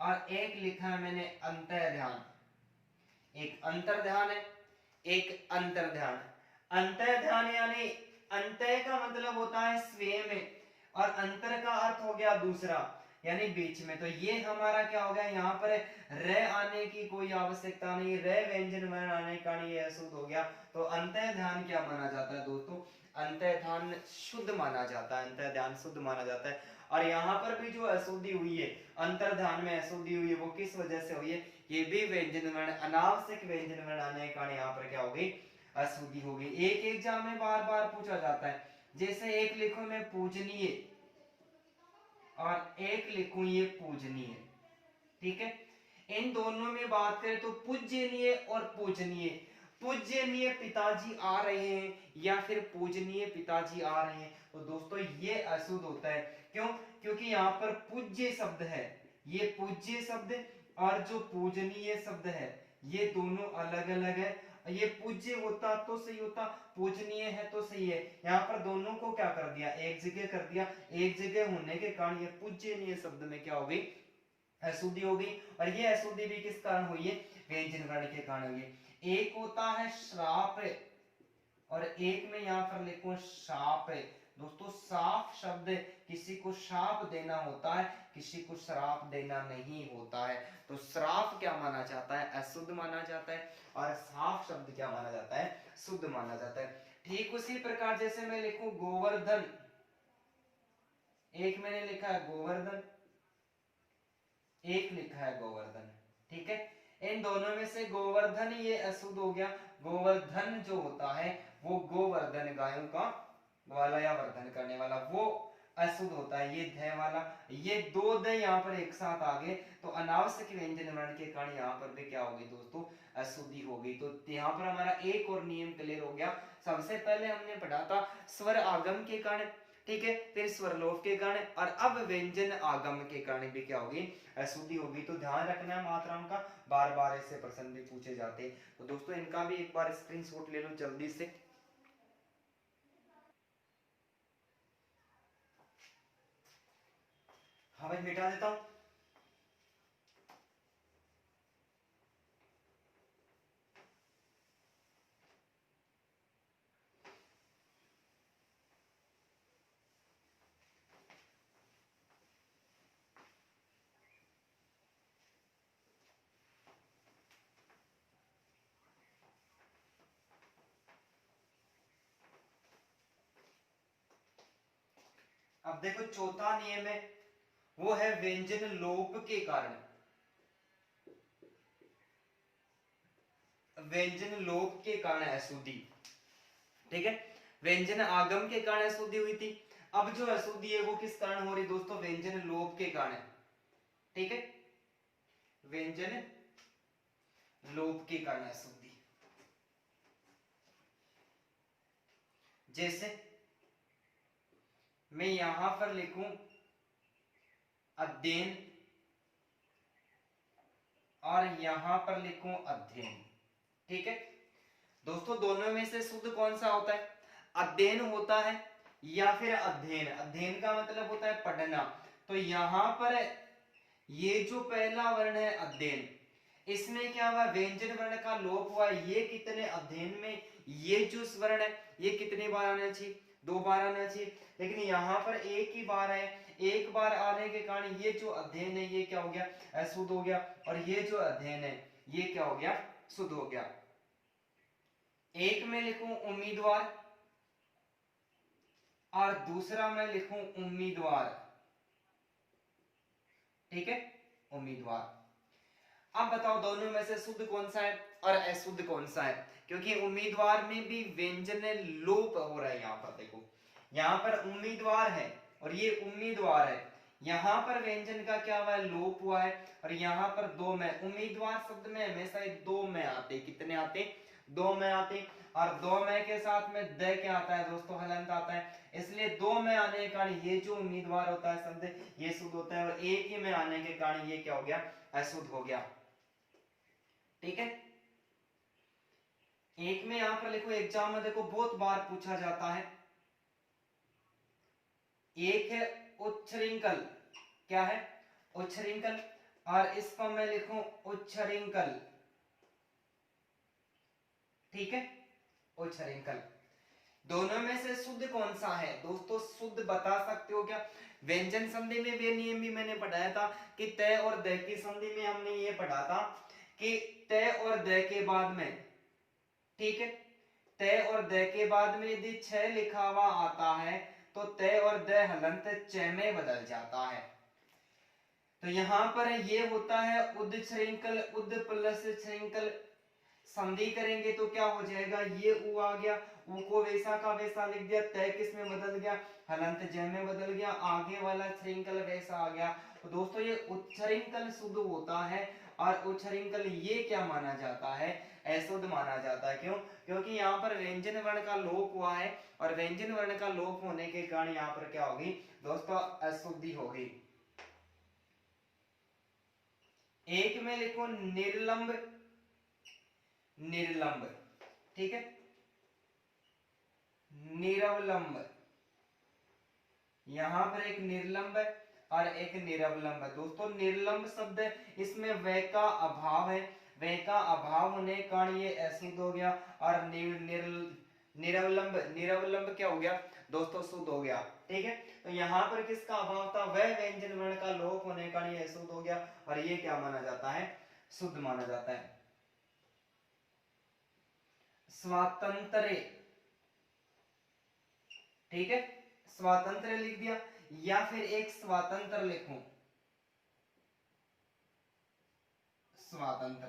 और एक लिखा है मैंने अंतर्ध्यान। एक अंतर्ध्यान है, एक अंतर्ध्यान। अंतर्ध्यान यानी अंतः का मतलब होता है स्वयं में, और अंतर का अर्थ हो गया दूसरा यानी बीच में। तो ये हमारा क्या हो गया, यहाँ पर र आने की कोई आवश्यकता नहीं, र व्यंजन वर्ण आने का ये अशुद्ध हो गया। तो अंतर्ध्यान क्या माना जाता है दोस्तों, अंतर्ध्यान शुद्ध माना जाता है, अंतर्ध्यान शुद्ध माना जाता है। और यहाँ पर भी जो अशुद्धि हुई है, अंतर्ध्यान में अशुद्धि हुई है, वो किस वजह से हुई है, ये भी व्यंजन वर्ण अनावश्यक व्यंजन वर्ण आने के कारण यहाँ पर क्या हो गई, अशुद्धि हो गई। एक एग्जाम में बार बार पूछा जाता है, जैसे एक लिखो मैं पूजनीय और एक लिखूं ये पूजनीय, ठीक है। इन दोनों में बात करें तो पूज्यनीय और पूजनीय, पूज्यनीय पिताजी आ रहे हैं या फिर पूजनीय पिताजी आ रहे हैं, तो दोस्तों ये अशुद्ध होता है। क्यों? क्योंकि यहाँ पर पूज्य शब्द है, ये पूज्य शब्द और जो पूजनीय शब्द है ये दोनों अलग अलग है। ये पूज्य होता तो सही होता, पूजनीय है तो सही है, यहाँ पर दोनों को क्या कर दिया, एक जगह कर दिया। एक जगह होने के कारण ये पूज्यनीय शब्द में क्या हो गई, अशुद्धि हो गई। और ये अशुद्धि भी किस कारण हुई है, व्यंजन वर्ण के कारण हुई है। एक होता है श्राप और एक में यहाँ पर लिखो शाप है। दोस्तों साफ शब्द किसी को शाप देना होता है, किसी को श्राप देना नहीं होता है। तो श्राप क्या माना जाता है, अशुद्ध माना जाता है, और साफ शब्द क्या माना जाता है, शुद्ध माना जाता है। ठीक उसी प्रकार जैसे मैं लिखूं गोवर्धन, एक मैंने लिखा है गोवर्धन, एक लिखा है गोवर्धन, ठीक है। इन दोनों में से गोवर्धन ये अशुद्ध हो गया। गोवर्धन जो होता है वो गोवर्धन, गायों का वाला या वर्धन करने वाला, वो अशुद्ध होता है। ये ध वाला, ये दो द यहाँ पर एक साथ आ गए तो अनावश्यक व्यंजन वर्ण के कारण यहाँ पर भी क्या होगी दोस्तों, अशुद्धि हो गई। तो यहाँ पर हमारा एक और नियम क्लियर हो गया। सबसे पहले हमने पढ़ा था स्वर आगम के कारण, ठीक है, फिर स्वरलोप के कारण, और अब व्यंजन आगम के कारण भी क्या होगी, अशुद्धि होगी। तो ध्यान रखना है मात्राओं का, बार बार ऐसे प्रश्न भी पूछे जाते हैं। तो दोस्तों इनका भी एक बार स्क्रीनशॉट ले लो जल्दी से। हाँ भाई मिटा देता हूं। अब देखो चौथा नियम है, वो है व्यंजन लोप के कारण। व्यंजन लोप के कारण अशुद्धि, ठीक है। व्यंजन आगम के कारण अशुद्धि हुई थी, अब जो अशुद्धि है वो किस कारण हो रही दोस्तों, व्यंजन लोप के कारण, ठीक है। व्यंजन लोप के कारण अशुद्धि। जैसे मैं यहां पर लिखूं अध्ययन और यहां पर लिखूं अध्ययन, ठीक है। दोस्तों दोनों में से शुद्ध कौन सा होता है, अध्ययन होता है या फिर अध्ययन। अध्ययन का मतलब होता है पढ़ना। तो यहां पर ये जो पहला वर्ण है अध्ययन, इसमें क्या हुआ, व्यंजन वर्ण का लोप हुआ। ये कितने अध्ययन में ये जो स्वर्ण है ये कितनी बार आना चाहिए, दो बार आना चाहिए, लेकिन यहाँ पर एक ही बार है। एक बार आने के कारण ये जो अध्ययन है ये क्या हो गया, अशुद्ध हो गया, और ये जो अध्ययन है ये क्या हो गया, शुद्ध हो गया। एक में लिखूं उम्मीदवार और दूसरा मैं लिखूं उम्मीदवार, ठीक है, उम्मीदवार। अब बताओ दोनों में से शुद्ध कौन सा है और अशुद्ध कौन सा है, क्योंकि उम्मीदवार में भी व्यंजन लोप हो रहा है। यहाँ पर देखो, यहाँ पर उम्मीदवार है और ये उम्मीदवार है, यहाँ पर व्यंजन का क्या हुआ है, लोप हुआ है। और यहाँ पर दो में, उम्मीदवार शब्द में हमेशा दो में आते, कितने आते, दो में आते, और दो में के साथ में द क्या आता है दोस्तों, हलंत आता है। इसलिए दो में आने के कारण ये जो उम्मीदवार होता है शब्द ये शुद्ध होता है, और एक ही में आने के कारण ये क्या हो गया, अशुद्ध हो गया, ठीक है। एक में यहां पर लिखो, एग्जाम में देखो बहुत बार पूछा जाता है। एक है उच्छृंखल, क्या है, उच्छृंखल, और इसको मैं लिखूं उच्छृंखल, ठीक है, उच्छृंखल। दोनों में से शुद्ध कौन सा है दोस्तों, शुद्ध बता सकते हो क्या। व्यंजन संधि में वे नियम भी मैंने पढ़ाया था कि तय और द की संधि में हमने ये पढ़ा था कि तय और द के बाद में, ठीक है, तय और द के बाद में यदि छ लिखा हुआ आता है तो तय और द हलंत च में बदल जाता है। तो यहां पर ये होता है उद श्रृंखल, उद प्लस श्रृंखल, संधि करेंगे तो क्या हो जाएगा, ये उ आ गया, उ को वैसा का वैसा लिख दिया, तय किस में बदल गया, हलंत जय में बदल गया, आगे वाला छरिंकल वैसा आ गया। तो दोस्तों ये उच्छरिंकल शुद्ध होता है और उच्छरिंकल ये क्या माना जाता है, अशुद्ध माना जाता है। क्यों, क्योंकि यहाँ पर व्यंजन वर्ण का लोप हुआ है और व्यंजन वर्ण का लोप होने के कारण यहाँ पर क्या होगी दोस्तों, अशुद्धि होगी। एक में लिखो निर्लंब, निर्लंब, ठीक है, निरवलंब, यहां पर एक निर्लंब और एक निरवलंब है। दोस्तों निर्लंब शब्द इसमें व का अभाव है, व का अभाव होने के कारण ये अशुद्ध हो गया, और निरवलंब, निरवलंब क्या हो गया दोस्तों, शुद्ध हो गया। ठीक है, तो यहाँ पर किसका अभाव था, वह व्यंजन वर्ण का लोप होने के कारण ये अशुद्ध हो गया, और ये क्या माना जाता है, शुद्ध माना जाता है। स्वातंत्र, ठीक है, स्वातंत्र लिख दिया, या फिर एक स्वातंत्र लिखूं, स्वातंत्र।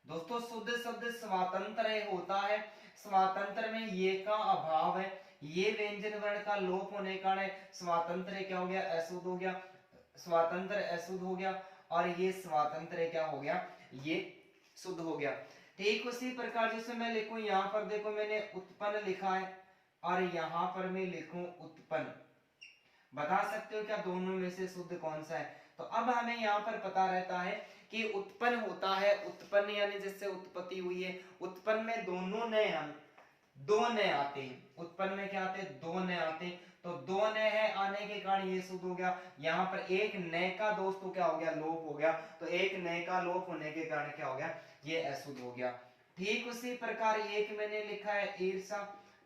दोस्तों शुद्ध शब्द स्वातंत्र होता है, स्वातंत्र में ये का अभाव है, ये व्यंजन वर्ण का लोप होने के कारण स्वातंत्र क्या हो गया, अशुद्ध हो गया, स्वातंत्र अशुद्ध हो गया, और ये स्वातंत्र क्या हो गया, ये शुद्ध हो गया। ठीक उसी प्रकार जैसे मैं लिखूं, यहां पर देखो मैंने उत्पन्न लिखा है और यहां पर मैं लिखूं उत्पन्न, बता सकते हो क्या दोनों में से शुद्ध कौन सा है। तो अब हमें यहाँ पर पता रहता है कि उत्पन्न होता है, उत्पन्न यानी जिससे उत्पत्ति हुई है, उत्पन्न में दोनों नए हम दो नए आते हैं, उत्पन्न में क्या आते हैं, दो नए आते हैं, तो दो नए है आने के कारण ये शुद्ध हो गया। यहाँ पर एक नए का दोस्तों क्या हो गया, लोप हो गया, तो एक नए का लोप होने के कारण क्या हो गया, ये अशुद्ध हो गया। ठीक उसी प्रकार एक मैंने लिखा है ईर्षा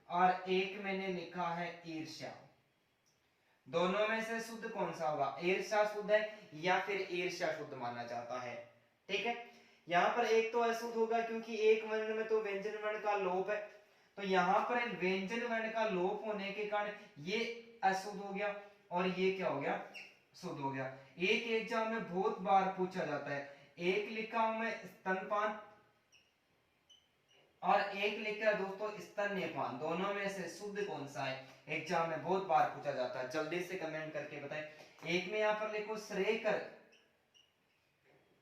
और एक मैंने लिखा है ईर्ष्या, दोनों में से शुद्ध कौन सा होगा, ईर्ष्या शुद्ध है या फिर ईर्ष्या शुद्ध माना जाता है। ठीक है, यहाँ पर एक तो अशुद्ध होगा क्योंकि एक वर्ण में तो व्यंजन वर्ण का लोप है, तो यहाँ पर व्यंजन वर्ण का लोप होने के कारण ये अशुद्ध हो गया और ये क्या हो गया, शुद्ध हो गया। एक एग्जाम में बहुत बार पूछा जाता है, एक लिखा हूं मैं स्तनपान और एक लिखा है दोस्तों स्तन्यपान, दोनों में से शुद्ध कौन सा है, एग्जाम में बहुत बार पूछा जाता है, जल्दी से कमेंट करके बताएं। एक में यहां पर लिखो श्रेयकर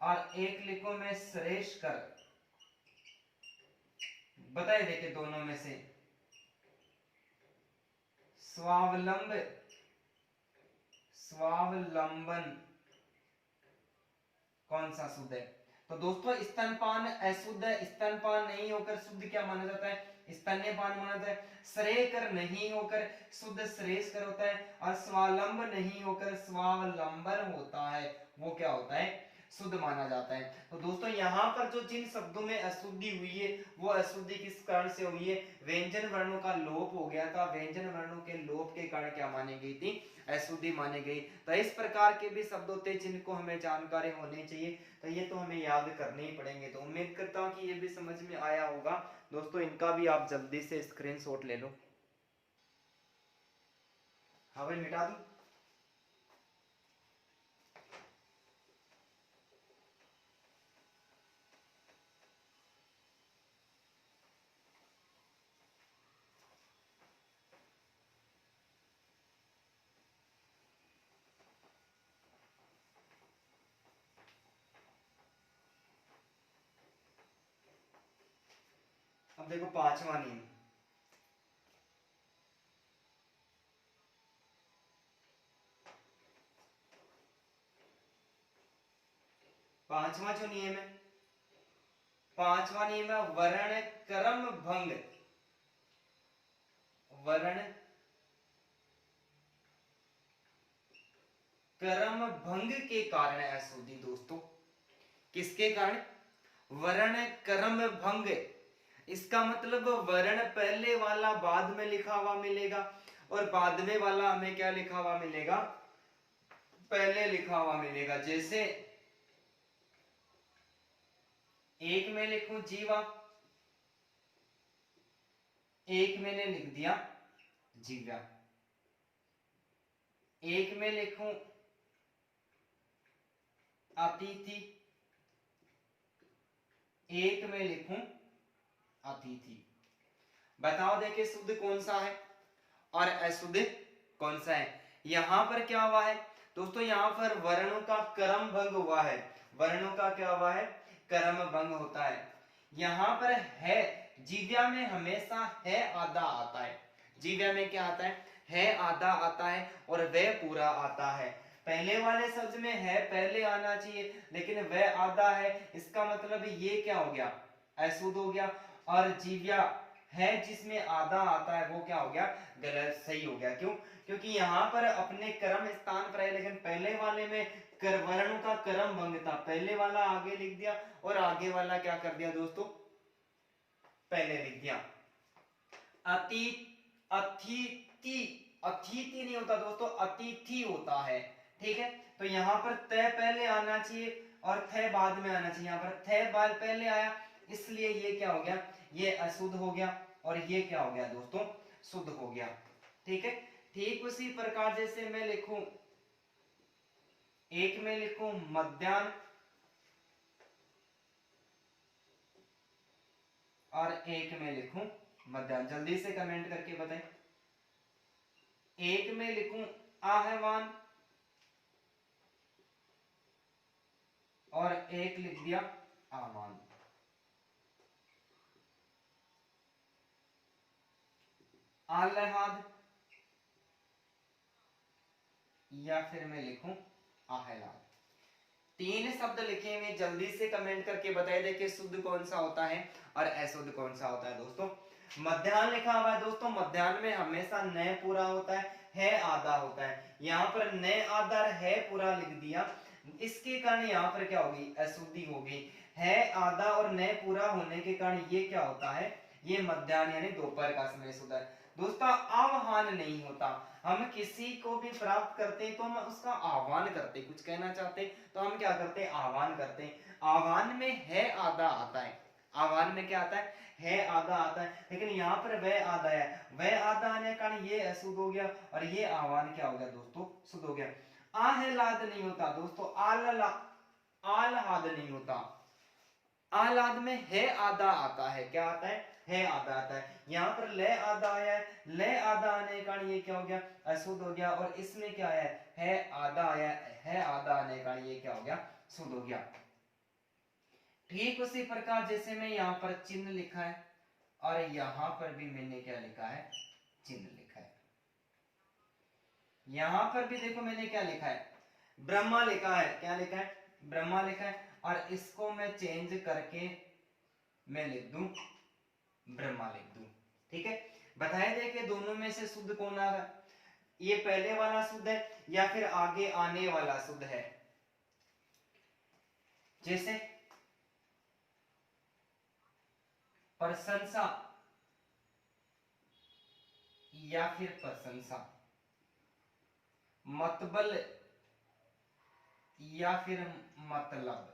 और एक लिखो मैं श्रेष्ठकर, बताए देखे दोनों में से स्वावलंब, स्वावलंबन कौन सा शुद्ध है। तो दोस्तों स्तनपान अशुद्ध है, स्तनपान नहीं होकर शुद्ध क्या माना जाता है, स्तन्यपान माना जाता है। श्रेयकर नहीं होकर शुद्ध श्रेष्ठकर होता है, और स्वावलंब नहीं होकर स्वावलंबन होता है, वो क्या होता है, शुद्ध माना जाता है। तो दोस्तों यहाँ पर जो जिन शब्दों में अशुद्धि हुई है वो अशुद्धि किस कारण से हुई है, व्यंजन वर्णों का लोप हो गया था, व्यंजन वर्णों के लोप के कारण क्या मानी गई थी, अशुद्धि मानी गई। तो इस प्रकार के भी शब्द होते हैं जिनको हमें जानकारी होनी चाहिए, तो ये तो हमें याद करने ही पड़ेंगे। तो उम्मीद करता हूँ कि ये भी समझ में आया होगा दोस्तों, इनका भी आप जल्दी से स्क्रीनशॉट ले लो। हाँ भाई मिटा दूं, अब देखो पांचवा नियम, पांचवा जो नियम है, पांचवा नियम है वर्ण क्रम भंग, वर्ण क्रम भंग के कारण अशुद्धि। दोस्तों किसके कारण, वर्ण क्रम भंग, इसका मतलब वर्ण पहले वाला बाद में लिखा हुआ मिलेगा और बाद में वाला हमें क्या लिखा हुआ मिलेगा, पहले लिखा हुआ मिलेगा। जैसे एक में लिखूं जीवा, एक मैंने लिख दिया जीवा, एक में लिखूं अतिथि, एक में लिखूं अतिथि। बताओ देखिए शुद्ध कौन सा है और अशुद्ध कौन सा है। यहां पर क्या हुआ है दोस्तों, यहां पर वर्णों का क्रम भंग हुआ है। वर्णों का क्या हुआ है, क्रम भंग होता है। यहां पर है, जीव्या में हमेशा है आधा आता है। जीव्या में क्या आता है आधा आता है और वह पूरा आता है। पहले वाले शब्द में है पहले आना चाहिए, लेकिन वह आधा है, इसका मतलब ये क्या हो गया, अशुद्ध हो गया। और जीव्या है जिसमें आधा आता है वो क्या हो गया, गलत, सही हो गया। क्यों, क्योंकि यहाँ पर अपने क्रम स्थान पर है, लेकिन पहले वाले में वर्णों का क्रम भंग था। पहले वाला आगे लिख दिया और आगे वाला क्या कर दिया दोस्तों, पहले लिख दिया। अति अतिथि, अतिथि नहीं होता दोस्तों, अतिथि होता है। ठीक है, तो यहाँ पर तय पहले आना चाहिए और थे बाद में आना चाहिए। यहाँ पर थे बाद पहले आया, इसलिए ये क्या हो गया, ये अशुद्ध हो गया और ये क्या हो गया दोस्तों, शुद्ध हो गया। ठीक है, ठीक उसी प्रकार जैसे मैं लिखूं, एक में लिखूं मध्याह्न और एक में लिखूं मध्याह्न। जल्दी से कमेंट करके बताएं। एक में लिखूं आहवान और एक लिख दिया आह्वान। आह्लाद या फिर मैं लिखूं आह्लाद। तीन शब्द लिखे हुए, जल्दी से कमेंट करके बताइए देखिए शुद्ध कौन सा होता है और अशुद्ध कौन सा होता है। दोस्तों मध्याह्न लिखा हुआ है दोस्तों, मध्याह्न में हमेशा न पूरा होता है आधा होता है। यहाँ पर न आधा है पूरा लिख दिया, इसके कारण यहाँ पर क्या होगी, अशुद्धि होगी। है आधा और न पूरा होने के कारण ये क्या होता है, ये मध्याह्न यानी दोपहर का समय शुद्ध है। दोस्तों आह्वान नहीं होता, हम किसी को भी प्राप्त करते हैं तो हम उसका आह्वान करते, कुछ कहना चाहते तो हम क्या करते हैं, आह्वान करते हैं। आह्वान में है आधा आता है, आह्वान में क्या आता है आधा आता है, लेकिन यहाँ पर वह आधा है, वह आधा आने के कारण ये अशुद्ध हो गया और ये आह्वान क्या हो गया दोस्तों, शुद्ध हो गया। आह्लाद नहीं होता दोस्तों, आह्लाद नहीं होता। आह्लाद में है आधा आता है, क्या आता है आधा आता है। यहाँ पर ले आधा आया है, ले आधा आने के कारण ये क्या हो गया, अशुद्ध हो गया। और इसमें क्या आया है आधा आया है आधा आने के कारण ये क्या हो गया, शुद्ध हो गया। ठीक उसी प्रकार जैसे मैं यहाँ पर चिन्ह लिखा है और यहाँ पर भी मैंने क्या लिखा है, चिन्ह लिखा है। यहाँ पर भी देखो मैंने क्या लिखा है, ब्रह्मा लिखा है, क्या लिखा है, ब्रह्मा लिखा है। और इसको मैं चेंज करके मैं लिख दूं ब्रह्मा लिख दूं। ठीक है, बताया जाए कि दोनों में से शुद्ध कौन आ रहा है, ये पहले वाला शुद्ध है या फिर आगे आने वाला शुद्ध है। जैसे प्रशंसा या फिर प्रशंसा, मतबल या फिर मतलब,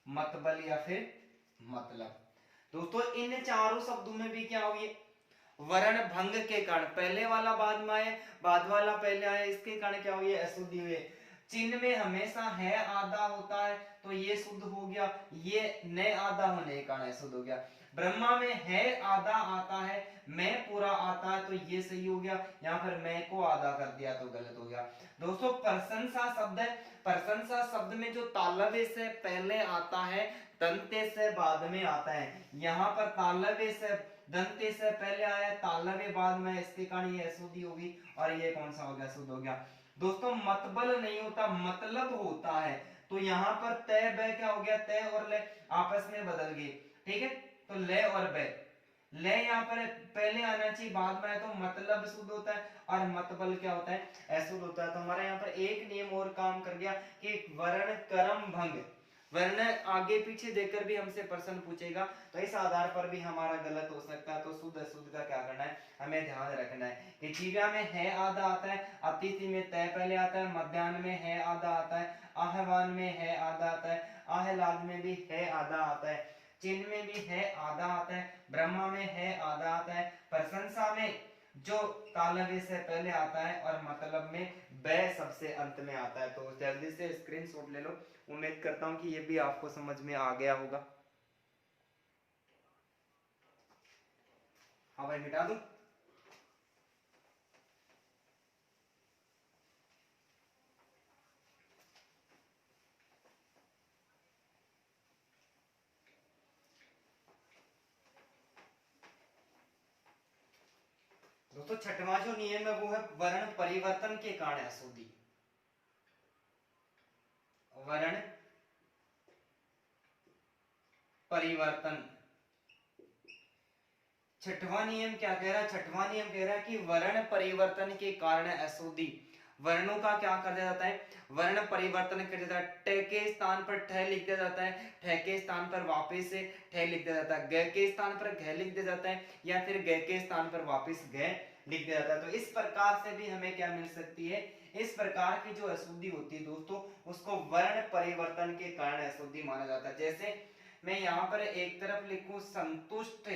मतबल या फिर मतलब। दोस्तों इन चारों शब्दों में भी क्या हुई, वर्ण भंग के कारण, पहले वाला बाद में आए बाद वाला पहले आए, इसके कारण क्या हुई, अशुद्धि हुई। चिन्ह में हमेशा है आधा होता है तो ये शुद्ध हो गया, ये न आधा होने के कारण अशुद्ध हो गया। ब्रह्मा में है आधा आता है, मैं पूरा आता है तो ये सही हो गया। यहाँ पर मैं को आधा कर दिया तो गलत हो गया। दोस्तों प्रशंसा शब्द है, प्रशंसा शब्द में जो तालव्य से पहले आता है दंते से बाद में आता है। यहाँ पर तालव्य से दंते से पहले आया, तालव्य बाद में, इसके कारण ये अशुद्धि होगी और ये कौन सा हो गया, शुद्ध हो गया। दोस्तों मतबल नहीं होता, मतलब होता है। तो यहाँ पर तय बै क्या हो गया, तय और ले आपस में बदल गए। ठीक है, तो ले और बै, ले यहाँ पर पहले आना चाहिए बाद में आए तो मतलब शुद्ध होता है और मतबल क्या होता है, अशुद्ध होता है। तो हमारा यहाँ पर एक नियम और काम कर गया कि वर्ण क्रम भंग, वर्ण आगे पीछे देखकर भी हमसे प्रश्न पूछेगा तो इस आधार पर भी हमारा गलत हो सकता है। तो शुद्ध अशुद्ध का क्या करना है, हमें ध्यान रखना है कि जीव्या में है आधा आता है, अतिथि में तय पहले आता है, मध्याह्न में है आधा आता है, आहवान में है आधा आता है, आह्लाद में भी है आधा आता है, चिन्ह में भी है आधा आता है, ब्रह्मा में है आधा आता है, प्रशंसा में जो तालव्य से पहले आता है और मतलब में बै सबसे अंत में आता है। तो जल्दी से स्क्रीनशॉट ले लो, उम्मीद करता हूं कि ये भी आपको समझ में आ गया होगा। हाँ भाई मिटा दूं। दोस्तों छठवां जो नियम है वो है वर्ण परिवर्तन के कारण अशुद्धि। वर्ण परिवर्तन। छठवां नियम क्या कह रहा है? छठवां नियम कह रहा है कि वर्ण परिवर्तन के कारण अशुद्धि। वर्णों का क्या कर दिया जाता है? वर्ण परिवर्तन कर दिया जाता है। ट के स्थान पर ठ लिख दिया जाता है, ठ के स्थान पर वापस से ठ लिख दिया जाता है, ग के स्थान पर घ लिख दिया जाता है, या फिर ग के स्थान पर वापस घ लिख दिया जाता है। तो इस प्रकार से भी हमें क्या मिल सकती है? इस प्रकार की जो अशुद्धि होती है दोस्तों, उसको वर्ण परिवर्तन के कारण अशुद्धि माना जाता है। जैसे मैं यहाँ पर एक तरफ लिखूं संतुष्ट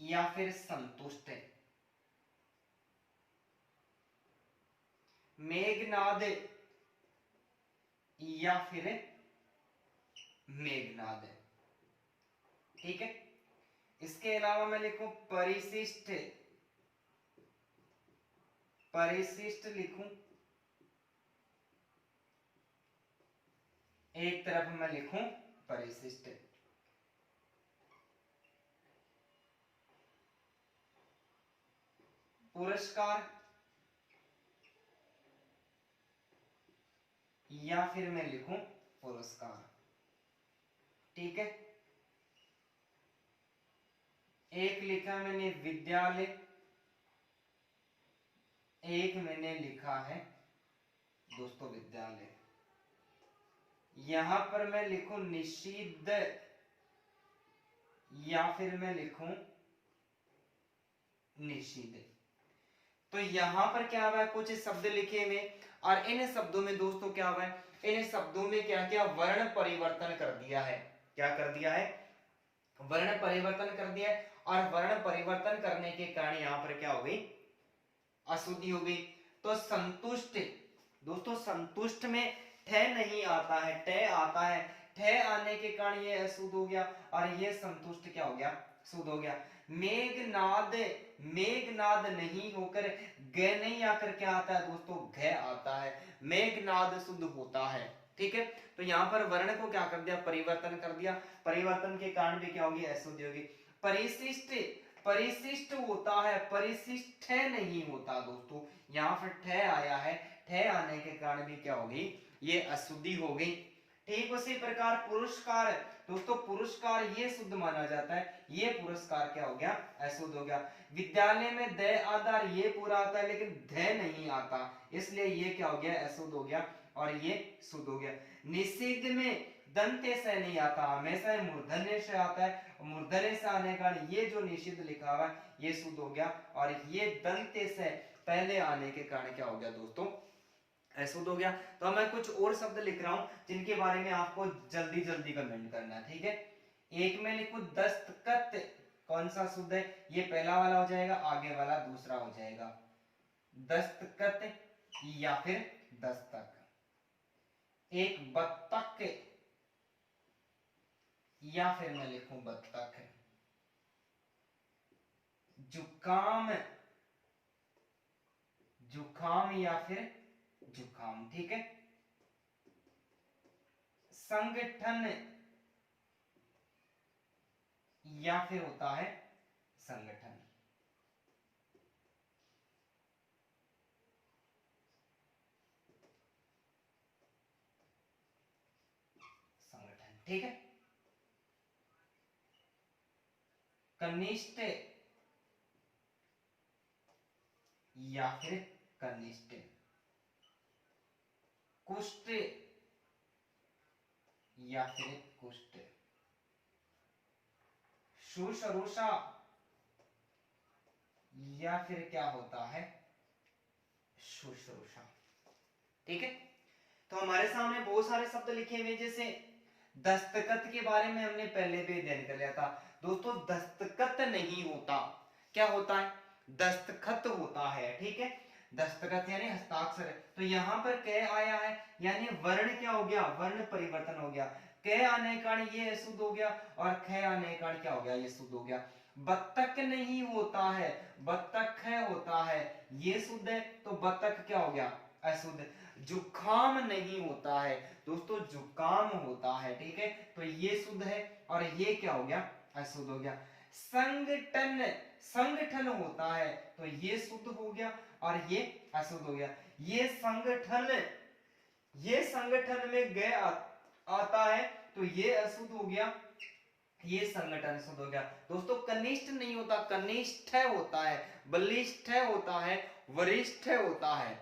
या फिर संतुष्ट है, मेघनाद या फिर मेघनाद है, ठीक है। इसके अलावा मैं लिखूं परिशिष्ट, परिशिष्ट लिखूं, एक तरफ मैं लिखूं परिशिष्ट। पुरस्कार या फिर मैं लिखूं पुरस्कार, ठीक है। एक लिखा मैंने विद्यालय, एक मैंने लिखा है दोस्तों विद्यालय। यहां पर मैं लिखूं निषिद्ध या फिर मैं लिखूं निषिद्ध। तो यहां पर क्या हुआ है? कुछ शब्द लिखे हुए, और इन शब्दों में दोस्तों क्या हुआ है? इन शब्दों में क्या क्या वर्ण परिवर्तन कर दिया है। क्या कर दिया है? वर्ण परिवर्तन कर दिया है, और वर्ण परिवर्तन करने के कारण यहां पर क्या हो गई? अशुद्धि हो गई। तो संतुष्ट दोस्तों, संतुष्ट में ठ नहीं आता है, ट आता है। ठ आने के कारण ये अशुद्ध हो गया, और ये संतुष्ट क्या हो गया? शुद्ध हो गया। मेघनाद, मेघनाद नहीं होकर ग नहीं आकर क्या आता है दोस्तों? घ आता है। मेघनाद शुद्ध होता है, ठीक है। तो यहाँ पर वर्ण को क्या कर दिया? परिवर्तन कर दिया। परिवर्तन के कारण भी क्या होगी? अशुद्धि होगी। परिशिष्ट, परिशिष्ट होता है, परिशिष्ट नहीं होता दोस्तों। यहाँ पर ठ आया है, ठ आने के कारण भी क्या होगी? ये अशुद्धि हो गई। ठीक उसी प्रकार पुरस्कार, दोस्तों पुरस्कार ये शुद्ध माना जाता है, ये पुरस्कार क्या हो गया? अशुद्ध हो गया। विद्यालय में द आधार ये पूरा आता है, लेकिन ध नहीं आता, इसलिए ये क्या हो गया? अशुद्ध हो गया, और ये शुद्ध हो गया। निषिद्ध में दंते से नहीं आता, हमेशा मूर्धन्य से आता है, मूर्धन्य से आने का ये जो निषिद्ध लिखा हुआ है ये शुद्ध हो गया, और ये दंते से पहले आने के कारण क्या हो गया दोस्तों? अशुद्ध हो गया। तो मैं कुछ और शब्द लिख रहा हूं जिनके बारे में आपको जल्दी जल्दी कमेंट करना है, ठीक है। एक में लिखूं दस्तखत, कौन सा शुद्ध है? ये पहला वाला हो जाएगा, आगे वाला दूसरा हो जाएगा। दस्तखत या फिर दस्तक। एक बत्तख या फिर मैं लिखूं बत्तख। जुकाम, जुखाम या फिर जुखाम, ठीक है। संगठन या फिर होता है संगठन। संगठन, ठीक है। कनिष्ठ या फिर कनिष्ठ। कुष्ठ या फिर कुष्ठ। शुश्रूषा या फिर क्या होता है? शुश्रूषा, ठीक है। तो हमारे सामने बहुत सारे शब्द लिखे हुए, जैसे दस्तखत के बारे में हमने पहले भी अध्ययन कर लिया था दोस्तों। दस्तखत नहीं होता, क्या होता है? दस्तखत होता है, ठीक है। दस्तखत यानी हस्ताक्षर। तो यहां पर क आया है, यानी वर्ण क्या हो गया? वर्ण परिवर्तन हो गया। क आने के कारण ये अशुद्ध हो गया और ख आने के कारण क्या हो गया, ये शुद्ध हो गया। बत्तख नहीं होता है, बत्तख होता है, ये शुद्ध है, तो बत्तख क्या हो गया, अशुद्ध। जुकाम नहीं होता है दोस्तों, जुकाम होता है, ठीक है, तो ये शुद्ध है और ये क्या हो गया, अशुद्ध हो गया। संगठन, संगठन होता है, तो ये शुद्ध हो गया और ये अशुद्ध हो गया। ये संगठन, ये संगठन में गए आता है, तो ये अशुद्ध हो गया, ये संगठन शुद्ध हो गया। दोस्तों कनिष्ठ नहीं होता, कनिष्ठ होता है, बलिष्ठ होता है, वरिष्ठ होता है,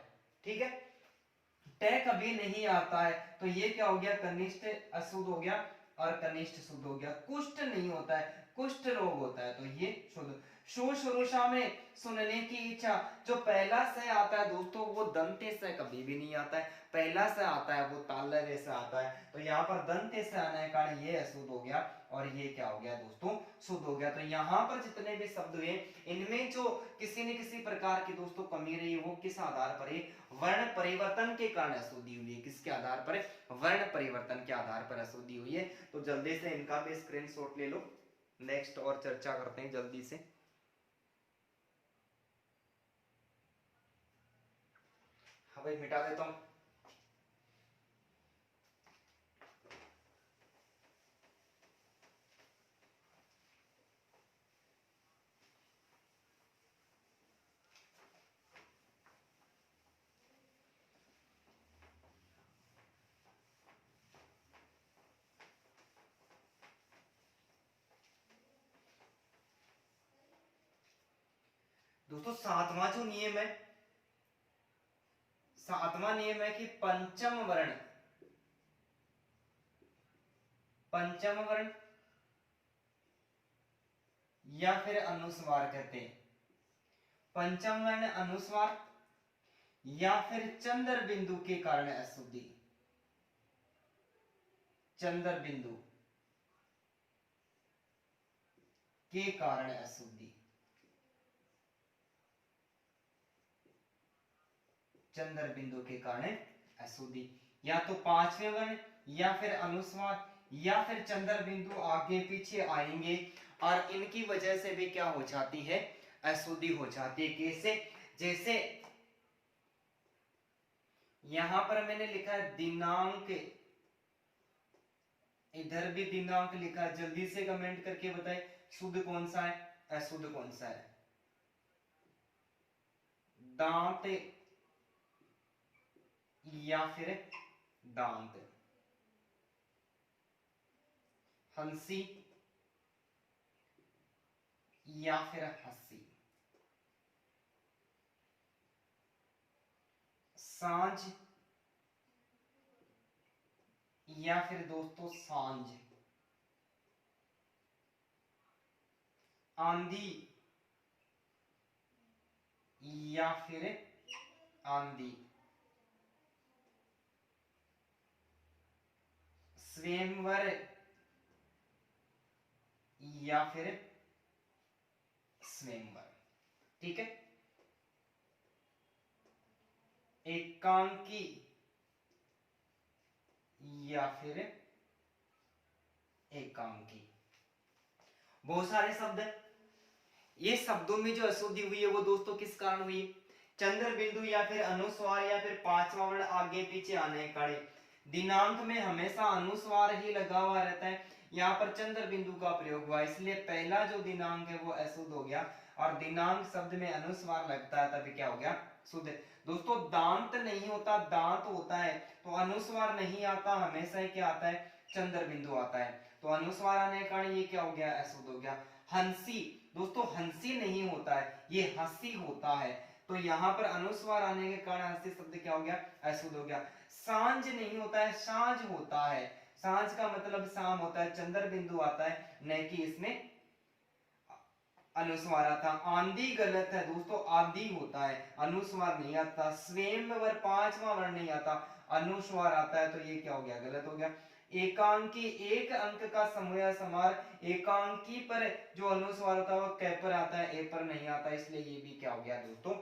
ठीक है। ट कभी नहीं आता है, तो ये क्या हो गया, कनिष्ठ अशुद्ध हो गया और कनिष्ठ शुद्ध हो गया। कुष्ठ नहीं होता है, कुष्ठ रोग होता है, तो ये शुद्ध। शुश्रूषा में सुनने की इच्छा, जो पहला से आता है दोस्तों वो दंते से कभी भी नहीं आता है, पहला से आता है वो तालव्य से आता है, तो यहाँ पर दंते से आने के कारण ये अशुद्ध हो गया और ये क्या हो गया दोस्तों, शुद्ध हो गया। तो यहाँ पर जितने भी शब्द हुए इनमें जो किसी न किसी प्रकार की दोस्तों कमी रही वो किस आधार पर है, वर्ण परिवर्तन के कारण अशुद्धि हुई है। किसके आधार पर, वर्ण परिवर्तन के आधार पर अशुद्धि हुई है। तो जल्दी से इनका भी स्क्रीनशॉट ले लो, नेक्स्ट और चर्चा करते हैं जल्दी से। हाँ भाई मिटा देता हूं। दोस्तों सातवां जो नियम है, सातवां नियम है कि पंचम वर्ण, पंचम वर्ण या फिर अनुस्वार कहते हैं, पंचम वर्ण अनुस्वार या फिर चंद्र बिंदु के कारण अशुद्धि, चंद्र बिंदु के कारण अशुद्धि, चंद्र बिंदु के कारण अशुद्धि। या तो पांचवें वर्ण या फिर अनुस्वार या फिर चंद्र बिंदु आगे पीछे आएंगे और इनकी वजह से भी क्या हो जाती है, अशुद्धि हो जाती है। कैसे, जैसे यहां पर मैंने लिखा है दिनांक, इधर भी दिनांक लिखा है, जल्दी से कमेंट करके बताए शुद्ध कौन सा है, अशुद्ध कौन सा है। दांत या फिर दांत, हंसी या फिर हंसी, सांझ या फिर दोस्तों सांझ, आंधी या फिर आंधी, स्वयंवर या फिर स्वयंवर, ठीक है। एकांकी या फिर एकांकी, बहुत सारे शब्द हैं। ये शब्दों में जो अशुद्धि हुई है वो दोस्तों किस कारण हुई है, चंद्र बिंदु या फिर अनुस्वार या फिर पांचवा वर्ण आगे पीछे आने के कारण। दिनांक में हमेशा अनुस्वार ही लगा हुआ रहता है, यहाँ पर चंद्र बिंदु का प्रयोग हुआ, इसलिए पहला जो दिनांक है वो अशुद्ध हो गया और दिनांक शब्द में अनुस्वार लगता है तभी क्या हो गया, शुद्ध। दोस्तों दांत नहीं होता, दांत होता है, तो अनुस्वार नहीं आता, हमेशा ही क्या आता है, चंद्र बिंदु आता है, तो अनुस्वार आने के कारण ये क्या हो गया, अशुद्ध हो गया। हंसी, दोस्तों हंसी नहीं होता है, ये हंसी होता है, तो यहाँ पर अनुस्वार आने के कारण हंसी शब्द क्या हो गया, अशुद्ध हो गया। सांझ नहीं होता है, सांझ होता है, सांझ का मतलब शाम होता है, चंद्र बिंदु आता है, न कि इसमें अनुस्वार आता। आंधी गलत है दोस्तों, आंधी होता है, अनुस्वार नहीं आता। स्वयंवर पांचवा वर्ण नहीं आता, अनुस्वार आता है, तो ये क्या हो गया, गलत हो गया। एकांकी, एक अंक का समूह या समार, एकांकी पर जो अनुस्वार होता है वो क पर आता है, ए पर नहीं आता, इसलिए ये भी क्या हो गया दोस्तों,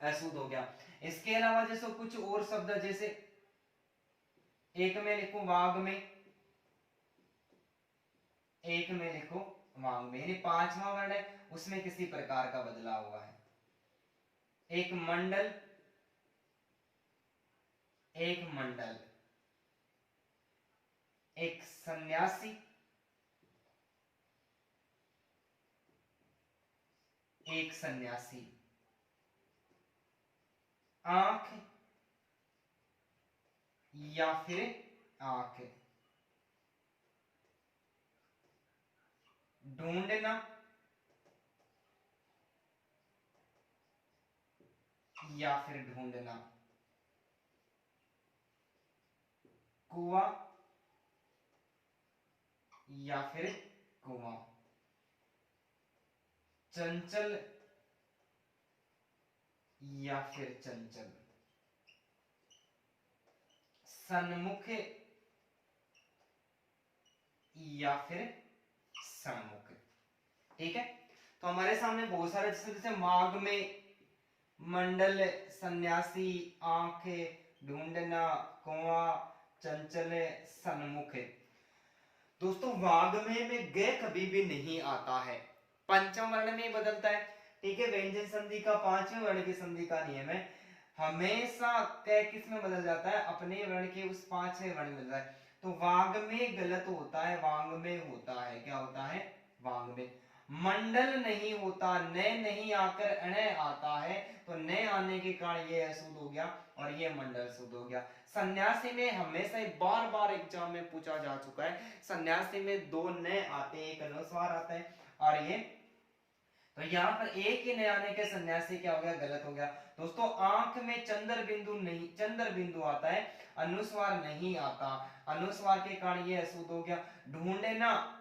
अशुद्ध हो गया। इसके अलावा जैसे कुछ और शब्द, जैसे एक में लिखूं वाग में, एक में लिखो वांग में, यानी पांचवा वर्ण है उसमें किसी प्रकार का बदलाव हुआ है। एक मंडल, एक मंडल, एक सन्यासी, एक सन्यासी, आंख या फिर आंख, ढूंढना या फिर ढूंढना, कुआं या फिर कुआं, चंचल या फिर चंचल, सन्मुख या फिर सन्मुख। ठीक है, तो हमारे सामने बहुत सारे जैसे जैसे माघ में मंडल, सन्यासी, आंख, ढूंढना, कुआं, चंचल, सन्मुख। दोस्तों वाग्मय में ग कभी भी नहीं आता है, पंचम वर्ण में बदलता है। ठीक है, व्यंजन संधि का पांचवें वर्ण की संधि का नियम है, हमेशा क किस में बदल जाता है, अपने वर्ण के उस पांचवें वर्ण में बदलता है। तो वाग में गलत होता है, वांग में होता है, क्या होता है, वांग में। मंडल नहीं होता, न नहीं आकर अण आता है, तो न आने के कारण ये अशुद्ध हो गया और ये मंडल शुद्ध हो गया। सन्यासी में हमेशा बार बार एग्जाम में पूछा जा चुका है, सन्यासी में दो न आते हैं, एक अनुस्वार आता है और ये, तो यहाँ पर एक ही न आने के सन्यासी क्या हो गया, गलत हो गया। दोस्तों आंख में चंद्र बिंदु नहीं, चंद्र बिंदु आता है, अनुस्वार नहीं आता, अनुस्वार के कारण ये अशुद्ध हो गया। ढूंढना,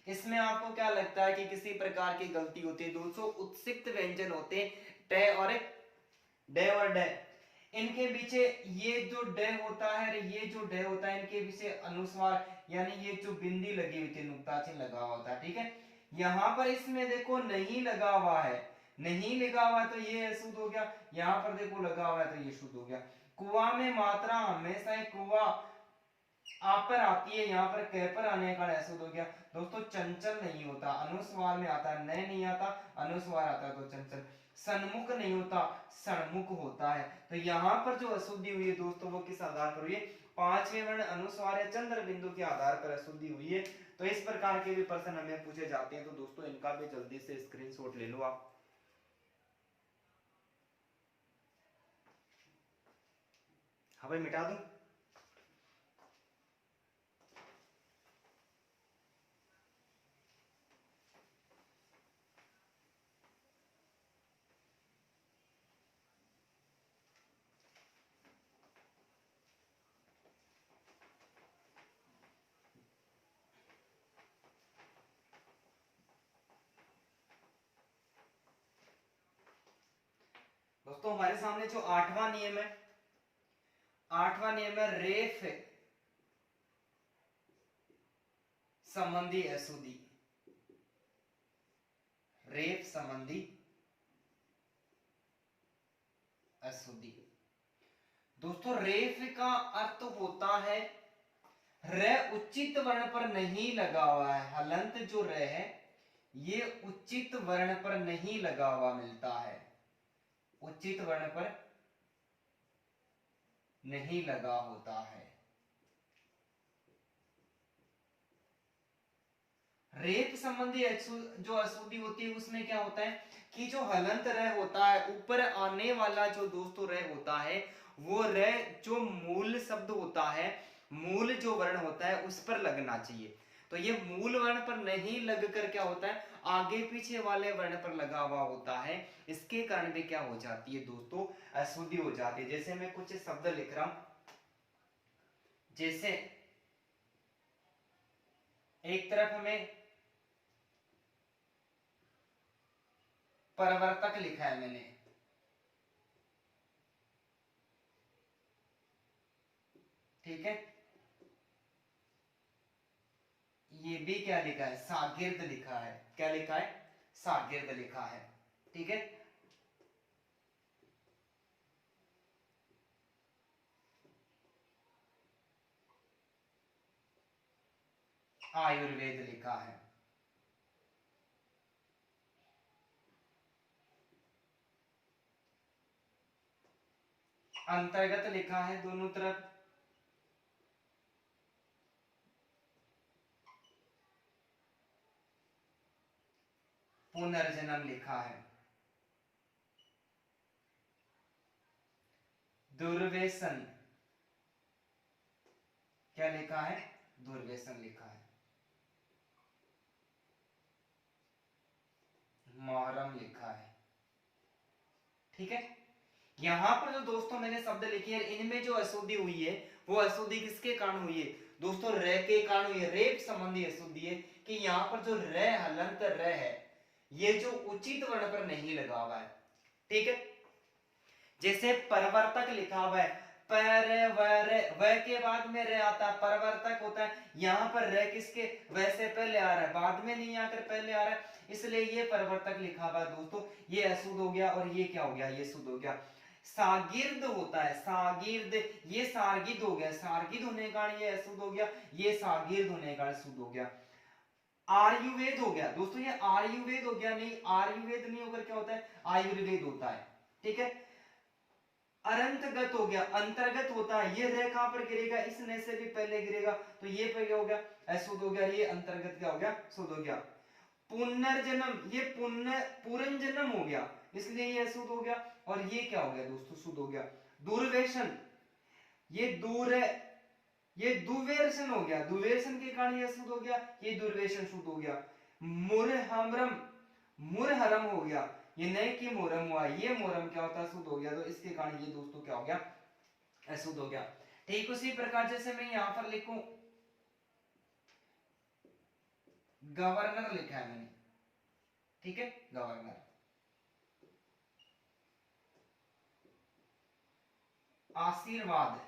इसमें आपको क्या लगता है कि किसी प्रकार की गलती होती है? दोस्तों उत्सिक्त व्यंजन होते ट और ड और ड, इनके पीछे ये जो ड होता है, ये जो ड होता है, इनके पीछे अनुस्वार यानी ये जो बिंदी लगी हुई थी, नुक्ता चिन्ह लगा हुआ होता है। ठीक है, यहां पर इसमें देखो नहीं लगा हुआ है, नहीं लगा हुआ है तो ये अशुद्ध हो गया, यहां पर देखो लगा हुआ है तो ये शुद्ध हो गया। कुआं में मात्रा हमेशा कुआं आप पर आती है, यहाँ पर कह पर आने का अशुद्ध हो गया। दोस्तों चंचल नहीं होता, अनुस्वार में आता है, नए नहीं आता, अनुस्वार आता है तो चंचल। सन्मुख नहीं होता, सन्मुख होता है। तो यहाँ पर जो अशुद्धि हुई है दोस्तों वो किस आधार पर हुई है, पांचवें वर्ण अनुस्वार या चंद्र बिंदु के आधार पर अशुद्धि हुई है। तो इस प्रकार के भी प्रश्न हमें पूछे जाते हैं, तो दोस्तों इनका भी जल्दी से स्क्रीनशॉट ले लो आप। हाँ भाई मिटा दूं। दोस्तों हमारे सामने जो आठवां नियम है, आठवां नियम है रेफ संबंधी अशुद्धि, रेफ संबंधी अशुद्धि। दोस्तों रेफ का अर्थ होता है र उचित वर्ण पर नहीं लगा हुआ है, हलंत जो र है ये उचित वर्ण पर नहीं लगा हुआ मिलता है, उचित वर्ण पर नहीं लगा होता है। रेप संबंधी जो अशुद्धि होती है उसमें क्या होता है कि जो हलंत रह होता है, ऊपर आने वाला जो दोस्तों रह होता है, वो रह जो मूल शब्द होता है, मूल जो वर्ण होता है उस पर लगना चाहिए। तो ये मूल वर्ण पर नहीं लगकर क्या होता है, आगे पीछे वाले वर्ण पर लगा हुआ होता है, इसके कारण भी क्या हो जाती है दोस्तों, अशुद्धि हो जाती है। जैसे मैं कुछ शब्द लिख रहा हूं, जैसे एक तरफ हमें परिवर्तक लिखा है मैंने, ठीक है, ये भी क्या लिखा है, शागिर्द लिखा है, क्या लिखा है, शागिर्द लिखा है। ठीक है, आयुर्वेद लिखा है। अंतर्गत लिखा है दोनों तरफ, पुनर्जन्म लिखा है, दुर्व्यसन, क्या लिखा है, दुर्व्यसन लिखा है, मोहरम लिखा है। ठीक है, यहां पर जो दोस्तों मैंने शब्द लिखे हैं, इनमें जो अशुद्धि हुई है वो अशुद्धि किसके कारण हुई है दोस्तों, रे के कारण हुई है, रेप संबंधी अशुद्धि है कि यहाँ पर जो रे हलंत रे है ये जो उचित वर्ण पर नहीं लगा हुआ है। ठीक है, जैसे परवर्तक लिखा हुआ है, पर व के बाद में रे आता है, परवर्तक होता है, यहाँ पर रे किसके वैसे पहले आ रहा है, बाद में नहीं आकर पहले आ रहा है, इसलिए ये परवर्तक लिखा हुआ है दोस्तों, ये अशुद्ध हो गया और ये क्या हो गया, ये शुद्ध हो गया। सागिर्द होता है, सागिर्द, ये सार्गिद हो गया, सार्गिद होने के कारण ये अशुद्ध हो गया, ये सागिर्द होने के कारण शुद्ध हो गया। आयुर्वेद हो गया दोस्तों, ये आयुर्वेद हो गया, नहीं आयुर्वेद नहीं होकर क्या होता है, आयुर्वेद होता है। ठीक है, अरंतगत हो गया, अंतर्गत होता है, ये रह कहां पर गिरेगा, इस न से भी पहले गिरेगा, तो ये पे क्या हो गया, अशुद्ध हो गया, ये अंतर्गत क्या हो गया, शुद्ध हो गया। पुनर्जन्म, ये पुनर्जन्म हो गया, इसलिए ये अशुद्ध हो गया, और ये क्या हो गया दोस्तों, शुद्ध हो गया। दुर्व्यसन, ये दूर है, ये दुर्व्यसन हो गया, दुर्व्यसन के कारण ये शुद्ध हो गया, ये दुर्व्यसन शुद्ध हो गया। मुरहरम, मुरहरम हो गया, ये नए की मोहरम हुआ, ये मोहरम क्या होता है, शुद्ध हो गया, तो इसके कारण ये दोस्तों क्या हो गया, अशुद्ध हो गया। ठीक उसी प्रकार जैसे मैं यहां पर लिखूं, गवर्नर लिखा है मैंने, ठीक है, गवर्नर, आशीर्वाद,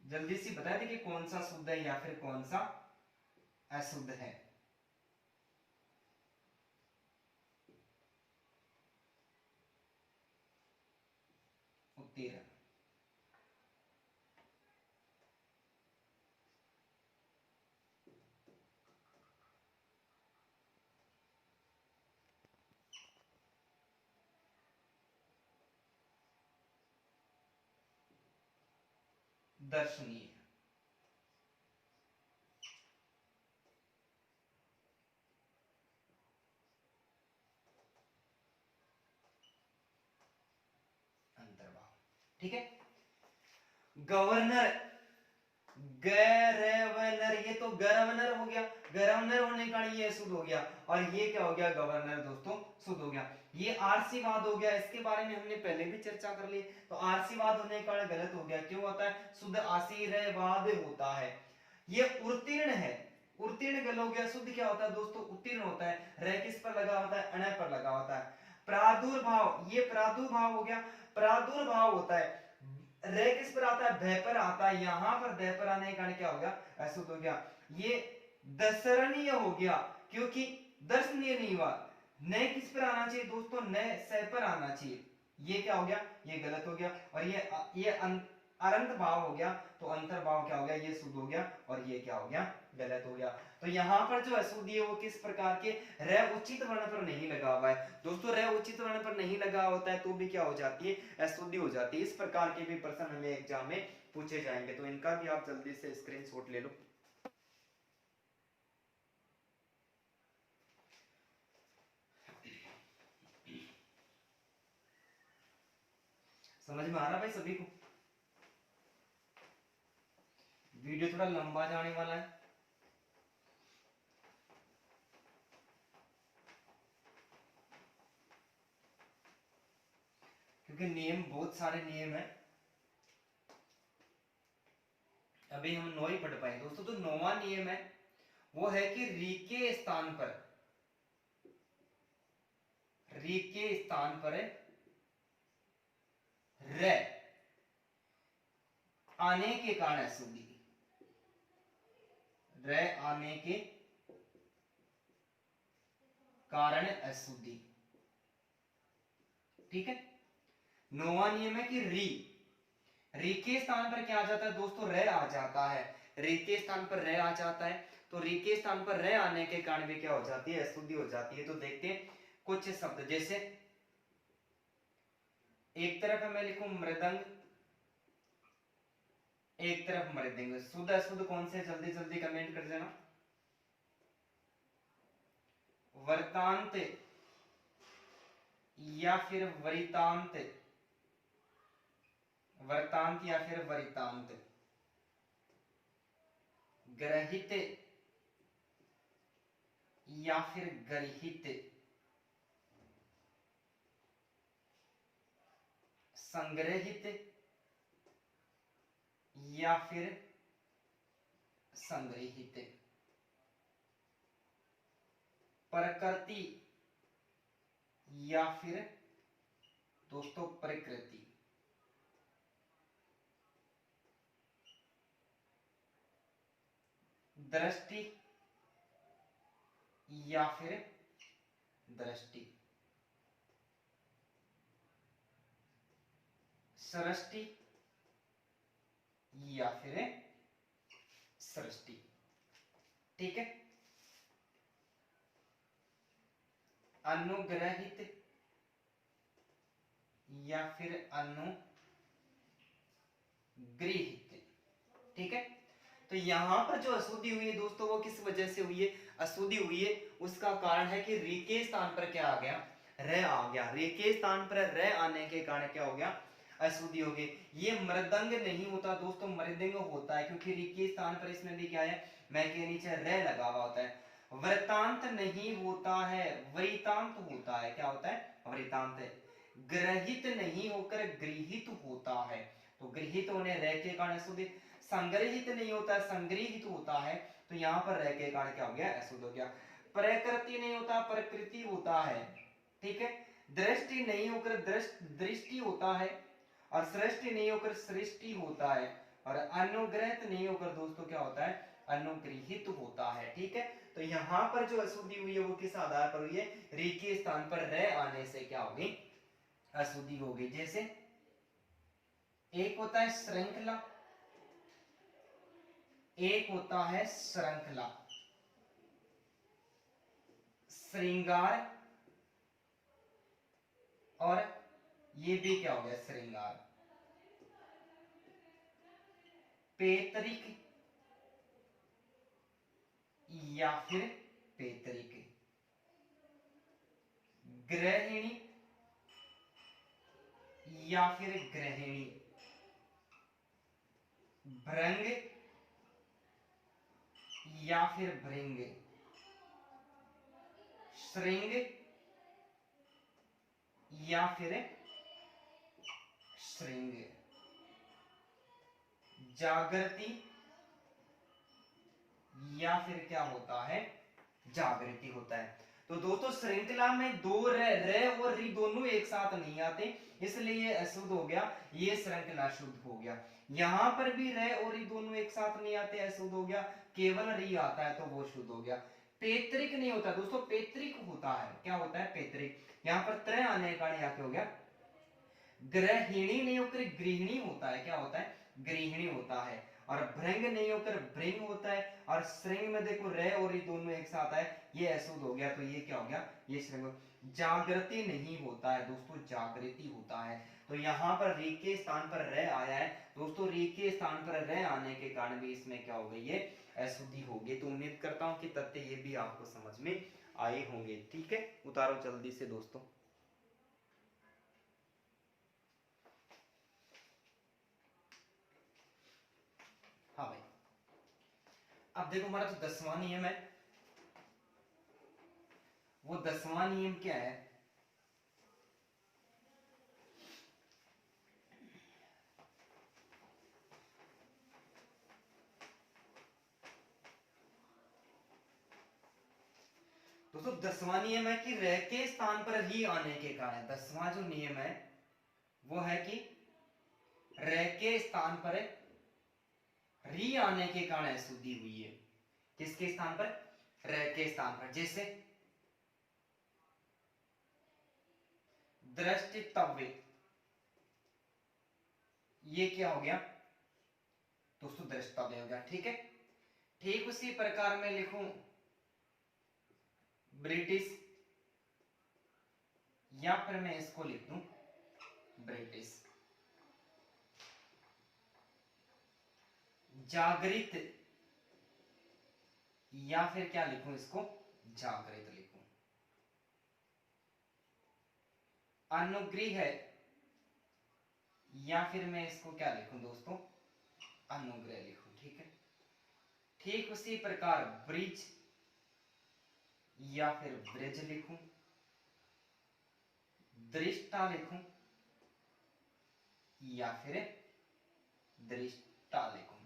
जल्दी से बता दीजिए कौन सा शुद्ध है या फिर कौन सा अशुद्ध है। उत्तीर्ण, दर्शनीय, अंतर्भाव। ठीक है, गवर्नर, गवर्नर, ये तो गवर्नर हो गया, गवर्नर होने का ये शुद्ध हो गया, और ये क्या हो गया, गवर्नर दोस्तों शुद्ध हो गया। ये आरसीवाद हो गया, इसके बारे में हमने पहले भी चर्चा कर ली, तो आरसीवाद होने का गलत हो गया, क्यों होता है, शुद्ध आशीर्वाद होता है। ये उत्तीर्ण है, उत्तीर्ण गलत हो गया, शुद्ध क्या होता है दोस्तों, उत्तीर्ण होता है, रे किस पर लगा होता है, अण पर लगा होता है। प्रादुर्भाव, ये प्रादुर्भाव हो गया, प्रादुर्भाव होता है, रे किस पर आता है, भय पर आता है, यहां पर भय पर आने के कारण क्या हो गया, अशुद्ध हो गया। ये दर्शनीय हो गया, क्योंकि दर्शनीय नहीं हुआ, न किस पर आना चाहिए दोस्तों, न स पर आना चाहिए, ये क्या हो गया, ये गलत हो गया। और ये अरंत भाव हो गया, तो अंतर भाव क्या हो गया, ये शुद्ध हो गया, और ये क्या हो गया, गलत हो गया। तो यहाँ पर जो अशुद्धि है वो किस प्रकार के, रे उचित वर्ण पर नहीं लगा हुआ है दोस्तों, रे उचित वर्ण पर नहीं लगा होता है तो भी क्या हो जाती है, अशुद्धि हो जाती है। इस प्रकार के भी प्रश्न हमें एग्जाम में पूछे जाएंगे, तो इनका भी आप जल्दी से स्क्रीनशॉट ले लो। समझ में आ रहा भाई सभी को, वीडियो थोड़ा लंबा जाने वाला है, क्योंकि नियम, बहुत सारे नियम है, अभी हम 9 ही पढ़ पाए दोस्तों। तो 9वां नियम है वो है कि री के स्थान पर, री के स्थान पर रे आने के कारण अशुद्धि, रे आने के कारण अशुद्धि। ठीक है, 9वां नियम है कि री के स्थान पर क्या आ जाता है दोस्तों, रे आ जाता है, री के स्थान पर रे आ जाता है, तो री के स्थान पर रे आने के कारण भी क्या हो जाती है, अशुद्धि हो जाती है। तो देखते हैं कुछ शब्द, जैसे एक तरफ मैं लिखूं मृदंग, एक तरफ मृदंग। शुद्ध अशुद्ध कौन से, जल्दी जल्दी कमेंट कर देना। वर्तांत या फिर वरितांत, वर्तांत या फिर वरितांत, ग्रहित या फिर गर्हित, संग्रहित या फिर संग्रहित, प्रकृति या फिर दोस्तों प्रकृति, दृष्टि या फिर दृष्टि, सृष्टि या फिर सृष्टि। ठीक है, अनुग्रहित या फिर अनुगृहित। ठीक है, तो यहां पर जो अशुद्धि हुई है दोस्तों वो किस वजह से हुई है, अशुद्धि हुई है उसका कारण है कि री के स्थान पर क्या आ गया, र आ गया। री के स्थान पर र आने के कारण क्या हो गया, अशुद्धि हो गई। ये मृदंग नहीं होता दोस्तों, मृदंग होता है, क्योंकि री के स्थान पर इसमें भी क्या है, मैं के नीचे र लगा हुआ होता है। वृतांत नहीं होता है, वृतांत होता है। क्या होता है, वृतांत है। ग्रहित नहीं होकर गृहित होता है, तो गृहित होने रह के कारण अशुद्धि। संग्रहित नहीं होता, संग्रहित होता है, तो यहां पर रह के कारण क्या हो गया, अशुद्ध हो गया। प्रकृति नहीं होता, प्रकृति होता है। ठीक है, दृष्टि नहीं होकर दृष्टि होता है, और सृष्टि नहीं होकर सृष्टि होता है, और अनुग्रहित नहीं होकर दोस्तों क्या होता है, अनुग्रहित होता है। ठीक है, तो यहां पर जो अशुद्धि हुई है वो किस आधार पर हुई है, री के स्थान पर र आने से क्या होगी, अशुद्धि होगी। जैसे एक होता है श्रृंखला, एक होता है श्रृंखला, श्रृंगार, और ये भी क्या हो गया, श्रृंगार। पैतृक या फिर पैतृक, गृहिणी या फिर गृहिणी, भृंग या फिर भृंग, श्रृंग या फिर श्रृंग, जागृति या फिर क्या होता है, जागृति होता है। तो दोस्तों श्रृंखला में दो र और री दोनों एक साथ नहीं आते, इसलिए अशुद्ध हो गया, ये श्रृंखला शुद्ध हो गया। यहां पर भी र और री दोनों एक साथ नहीं आते, अशुद्ध हो गया, केवल री आता है तो वो शुद्ध हो गया। पैतृक नहीं होता दोस्तों, पैतृक होता है। क्या होता है, पैतृक। यहाँ पर त्र आने का यहाँ क्या हो गया, गृहिणी नहीं होकर गृहिणी होता है। क्या होता है, गृहिणी होता है। और भृंग नहीं होकर भृंग होता है, और श्रृंग में देखो र और ये दोनों एक साथ है, ये अशुद्ध हो गया, तो ये क्या हो गया, ये श्रृंग। जागृति नहीं होता है दोस्तों, जागृति होता है। तो यहाँ पर री के स्थान पर र आया है दोस्तों, री के स्थान पर र आने के कारण भी इसमें क्या हो गई, ये अशुद्धि होगी। तो उम्मीद करता हूं कि तथ्य ये भी आपको समझ में आए होंगे। ठीक है, उतारो जल्दी से दोस्तों। हाँ भाई, अब देखो हमारा जो 10वां नियम है, वो 10वां नियम क्या है, दोस्तों 10वां नियम है कि र के स्थान पर ही आने के कारण, 10वां जो नियम है वो है कि र के स्थान पर री आने के कारण अशुद्धि हुई है। किसके स्थान पर, र के स्थान पर। जैसे दृष्टितव्य, ये क्या हो गया दोस्तों, दृष्टव्य हो गया। ठीक है, ठीक उसी प्रकार में लिखूं ब्रिटिश, या फिर मैं इसको लिख दूं ब्रिटिश। जागृत, या फिर क्या लिखूं इसको, जागृत लिखूं। अनुग्रह, या फिर मैं इसको क्या लिखूं दोस्तों, अनुग्रह लिखूं, ठीक है। ठीक उसी प्रकार ब्रिज, या फिर ब्रिज लिखूं, दृष्टा लिखूं, या फिर दृष्टा लिखूं,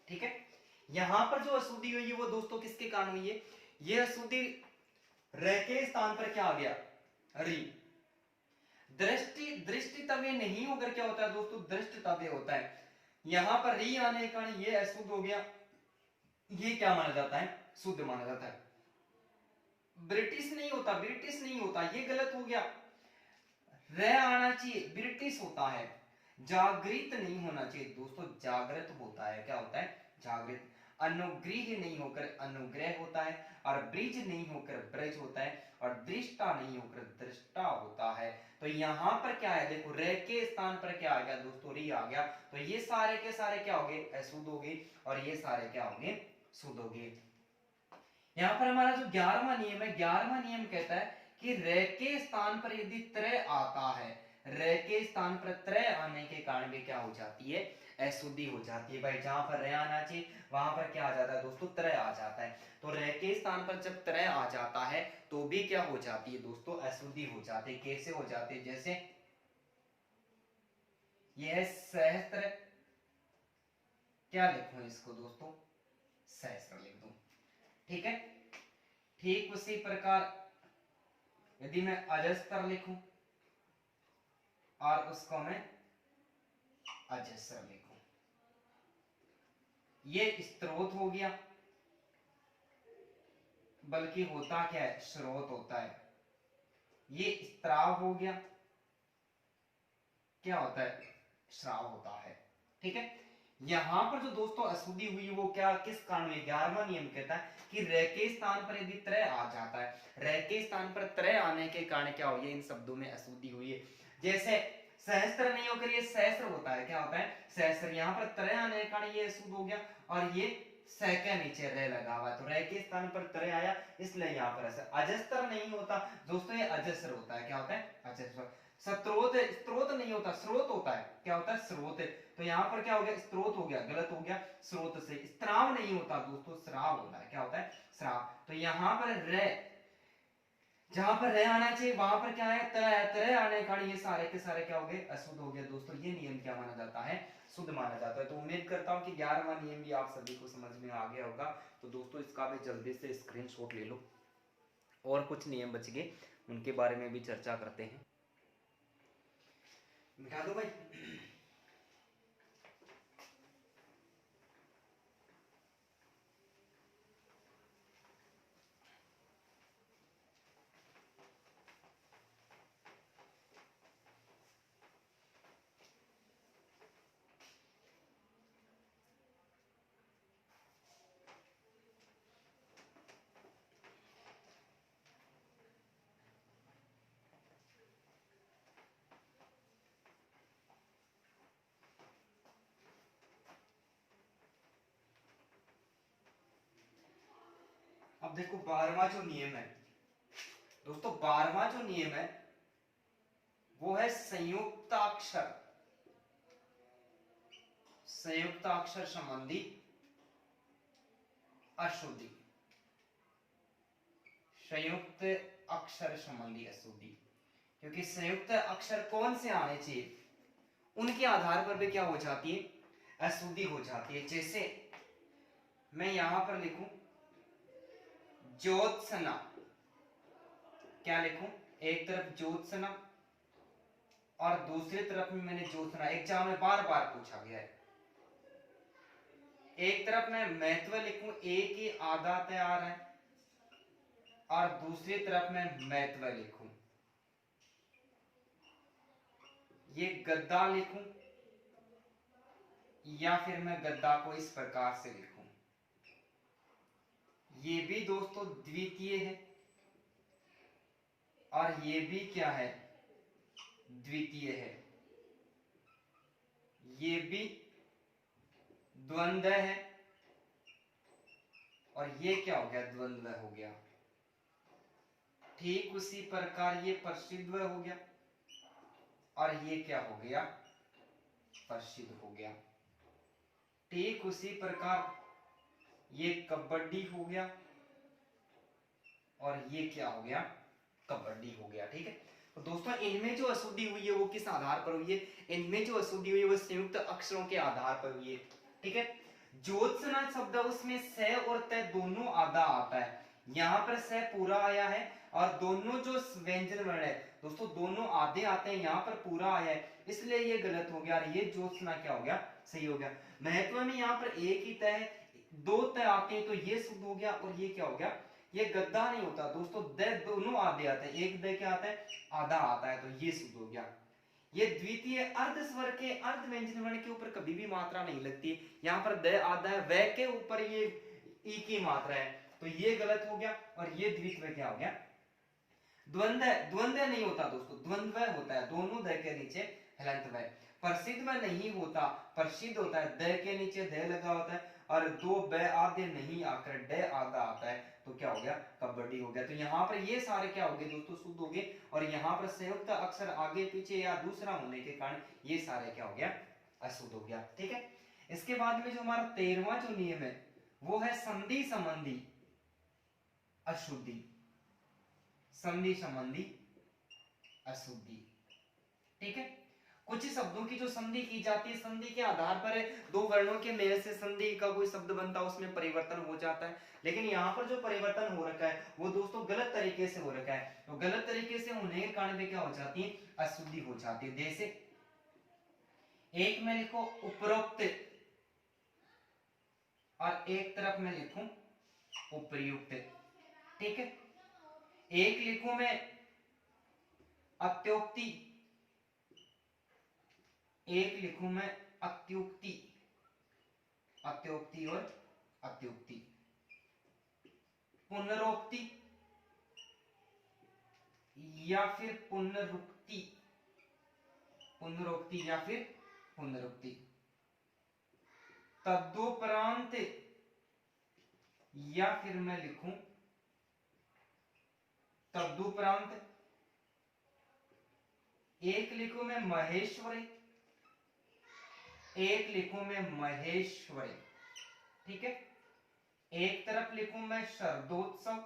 ठीक है। यहां पर जो अशुद्धि हुई है वो दोस्तों किसके कारण हुई है, ये अशुद्धि र के स्थान पर क्या आ गया, री। दृष्टि, दृष्टितव्य नहीं होकर क्या होता है दोस्तों, दृष्टितव्य होता है। यहां पर री आने के कारण ये अशुद्ध हो गया, ये क्या माना जाता है, शुद्ध माना जाता है। ब्रिटिश नहीं होता, ब्रिटिश नहीं होता, ये गलत हो गया। रह आना चाहिए, ब्रिटिश होता है। जागृत नहीं होना चाहिए दोस्तों, जागृत होता है, क्या होता है, जागृत। अनुग्रह नहीं होकर अनुग्रह होता है, और ब्रिज नहीं होकर ब्रज होता है, और दृष्टा नहीं होकर दृष्टा होता है। तो यहां पर क्या है, देखो रे के स्थान पर क्या आ गया दोस्तों, री आ गया। तो ये सारे के सारे क्या हो गए, अशुद्ध हो गए, और ये सारे क्या हो गए, शुद्ध हो गए। यहां पर हमारा जो 11वां नियम है, 11वां नियम कहता है कि रे के स्थान पर यदि त्रय आता है, रे के स्थान पर त्रय आने के कारण भी क्या हो जाती है, अशुद्धि हो जाती है। भाई जहां पर रे आना चाहिए वहां पर क्या आ जाता है दोस्तों, त्रय आ जाता है। तो रे के स्थान पर जब त्रय आ जाता है तो भी क्या हो जाती है दोस्तों, अशुद्धि हो जाती है। कैसे हो जाती है, जैसे यह सहस्त्र, क्या लिखूं इसको दोस्तों, सहस्त्र लिख दूं, ठीक है। ठीक उसी प्रकार यदि मैं अजस्त्र लिखूं और उसको मैं अजस्र लिखूं, ये स्त्रोत हो गया, बल्कि होता क्या है, स्रोत होता है। ये स्त्राव हो गया, क्या होता है, श्राव होता है, ठीक है। यहां पर जो दोस्तों अशुद्धि हुई वो क्या, किस कारण हुई, 11वां नियम कहता है कि रे के स्थान पर यदि त्रय आ जाता है, रे के स्थान पर त्रय आने के कारण क्या हुई है, इन शब्दों में अशुद्धि हुई है। जैसे सहस्त्र नहीं होकर ये सहस्त्र होता है, क्या होता है, सहस्त्र। यहां पर त्रय आने के कारण ये अशुद्ध हो गया, और ये सह के नीचे रे लगा हुआ है, तो रे के स्थान पर त्रय आया, इसलिए यहां पर ऐसा। अजस्त्र नहीं होता दोस्तों, ये अजस्र होता है, क्या होता है, अजस्र। स्त्रोत, स्त्रोत नहीं होता, स्रोत होता है, क्या होता है, स्रोत। तो यहां पर क्या हो गया, स्त्रोत हो गया, गलत हो गया, स्रोत से। स्त्राव नहीं होता दोस्तों, श्राव होता है, क्या होता है, श्राव। तो यहां पर रे, जहां पर रह आना चाहिए वहां पर क्या है, तरह तरह आने के कारण ये सारे के सारे क्या हो गए, अशुद्ध हो गए दोस्तों। ये नियम क्या माना जाता है, शुद्ध माना जाता है। तो उम्मीद करता हूं कि 11वां नियम भी आप सभी को समझ में आ गया होगा। तो दोस्तों इसका भी जल्दी से स्क्रीनशॉट ले लो। और कुछ नियम बच गए, उनके बारे में भी चर्चा करते हैं। मिटा दो भाई। अब देखो 12वां जो नियम है दोस्तों, 12वां जो नियम है वो है संयुक्ताक्षर, संयुक्ताक्षर संबंधी अशुद्धि, संयुक्त अक्षर संबंधी अशुद्धि। क्योंकि संयुक्त अक्षर कौन से आने चाहिए, उनके आधार पर भी क्या हो जाती है, अशुद्धि हो जाती है। जैसे मैं यहां पर लिखूं ज्योत्सना, क्या लिखूं, एक तरफ ज्योत्सना और दूसरी तरफ में मैंने ज्योत्सना, एग्जाम में बार बार पूछा गया है। एक तरफ मैं महत्व लिखूं, एक ही आधा तैयार है, और दूसरी तरफ मैं महत्व लिखूं, ये गद्दा लिखूं, या फिर मैं गद्दा को इस प्रकार से लिखूं। ये भी दोस्तों द्वितीय है, और ये भी क्या है, द्वितीय है। ये भी द्वंद्व है, और ये क्या हो गया, द्वंद्व हो गया। ठीक उसी प्रकार ये प्रसिद्ध हो गया, और ये क्या हो गया, प्रसिद्ध हो गया। ठीक उसी प्रकार ये कबड्डी हो गया, और ये क्या हो गया, कबड्डी हो गया। ठीक है, तो दोस्तों इनमें जो अशुद्धि हुई है वो किस आधार पर हुई है, इनमें जो अशुद्धि हुई है वो संयुक्त अक्षरों के आधार पर हुई है। ठीक है, ज्योत्सना शब्द उसमें स और त दोनों आधा आता है, यहाँ पर स पूरा आया है, और दोनों जो व्यंजन वर्ण है दोस्तों दोनों आधे आते हैं, यहाँ पर पूरा आया है, इसलिए ये गलत हो गया, और ये ज्योत्सना क्या हो गया, सही हो गया। महत्व में यहाँ पर एक ही त है, दो त आते हैं तो ये शुद्ध हो गया, और ये क्या हो गया, ये गद्दा नहीं होता दोस्तों, द दोनों आधे आते हैं, एक द क्या आता है, आधा आता है, तो ये शुद्ध हो गया। ये द्वितीय अर्ध स्वर के अर्ध व्यंजन वर्ण के ऊपर कभी भी मात्रा नहीं लगती, यहाँ पर द आधा है, व के ऊपर ये ई की मात्रा है, तो ये गलत हो गया, और ये द्वितीय क्या हो गया, द्वंद्व। द्वंद्व नहीं होता दोस्तों, द्वंद्व होता है, दोनों द के नीचे हलंत व। प्रसिद्ध में नहीं होता, प्रसिद्ध होता है, द के नीचे द लगा होता है, और दो ब आधे नहीं आकर ड आधा आता है, तो क्या हो गया, कबड्डी हो गया। तो यहाँ पर ये सारे क्या हो गए दोस्तों, शुद्ध हो गए, और यहाँ पर संयुक्त अक्षर आगे पीछे या दूसरा होने के कारण ये सारे क्या हो गया, अशुद्ध हो गया। ठीक है, इसके बाद में जो हमारा 13वां जो नियम है वो है संधि संबंधी अशुद्धि, संधि संबंधी अशुद्धि। ठीक है, कुछ शब्दों की जो संधि की जाती है, संधि के आधार पर दो वर्णों के मेल से संधि का कोई शब्द बनता है, उसमें परिवर्तन हो जाता है, लेकिन यहाँ पर जो परिवर्तन हो रखा है वो दोस्तों गलत तरीके से हो रखा है, तो गलत तरीके से होने के कारण भी क्या हो जाती है, अशुद्धि हो जाती है। जैसे एक में लिखो उपरोक्त, और एक तरफ में लिखूं उपर्युक्त। ठीक है, एक लिखूं मैं अत्योक्ति, एक लिखूं मैं अत्युक्ति, अत्योक्ति और अत्युक्ति, पुनरोक्ति या फिर पुनरुक्ति, पुनरोक्ति या फिर पुनरुक्ति, तदुपरांत या फिर मैं लिखूं तदुपरांत, एक लिखूं मैं महेश्वरी, एक लिखूं मैं महेश्वरी। ठीक है, एक तरफ लिखूं मैं शरदोत्सव,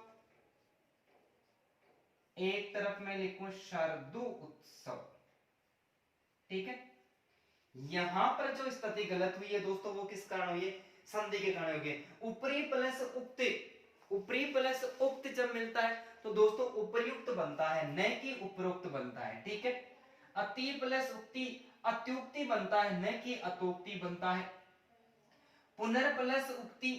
एक तरफ मैं लिखूं शरदु उत्सव। ठीक है, यहां पर जो स्थिति गलत हुई है दोस्तों वो किस कारण हुई है, संधि के कारण हुई है। ऊपरी प्लस उक्त, ऊपरी प्लस उक्त जब मिलता है तो दोस्तों उपर्युक्त बनता है, न कि उपरोक्त बनता है। ठीक है, अति प्लस उक्ति अत्युक्ति बनता है, न कि अतोक्ति बनता है। पुनर प्लस उक्ति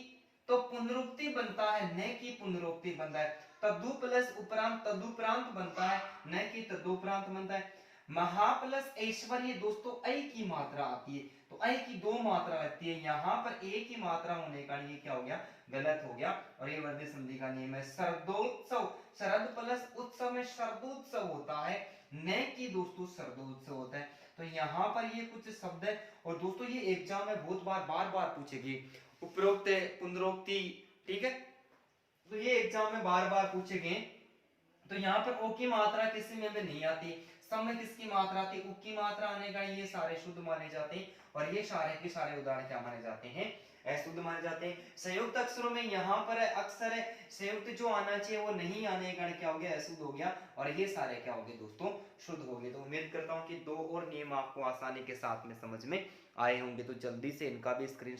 तो पुनरुक्ति बनता है, न कि पुनरोक्ति बनता है। तदु प्लस उपरांत तदुपरांत बनता है, न कि तदुपरांत बनता है। महा प्लस ऐश्वर्य दोस्तों ऐ की मात्रा आती है, तो ऐ की दो मात्रा आती है, यहाँ पर एक ही मात्रा होने का ये क्या हो गया, गलत हो गया, और ये वर्ज्य संधि का नियम है। शरदोत्सव, शरद प्लस उत्सव में शरदोत्सव होता है, न कि दोस्तों शरदोत्सव होता है। तो यहाँ पर ये कुछ शब्द है, और दोस्तों ये एग्जाम में बहुत बार बार पूछेगी, उपरोक्त पुनरोक्ति। ठीक है, तो ये एग्जाम में बार बार पूछे गए। तो यहाँ पर ओ की मात्रा किसी में भी नहीं आती, सब में किसकी मात्रा आती, उ की मात्रा आने का ये सारे शुद्ध माने जाते हैं, और ये सारे के सारे उदाहरण क्या माने जाते हैं, अशुद्ध माने जाते हैं। संयुक्त अक्षरों में यहाँ पर अक्षर है संयुक्त जो आना चाहिए वो नहीं आने का क्या हो गया, अशुद्ध हो गया, और ये सारे क्या हो गए दोस्तों, शुद्ध हो गए। तो उम्मीद करता हूँ कि दो और नियम आपको आसानी के साथ में समझ में आए होंगे, तो जल्दी से इनका भी स्क्रीन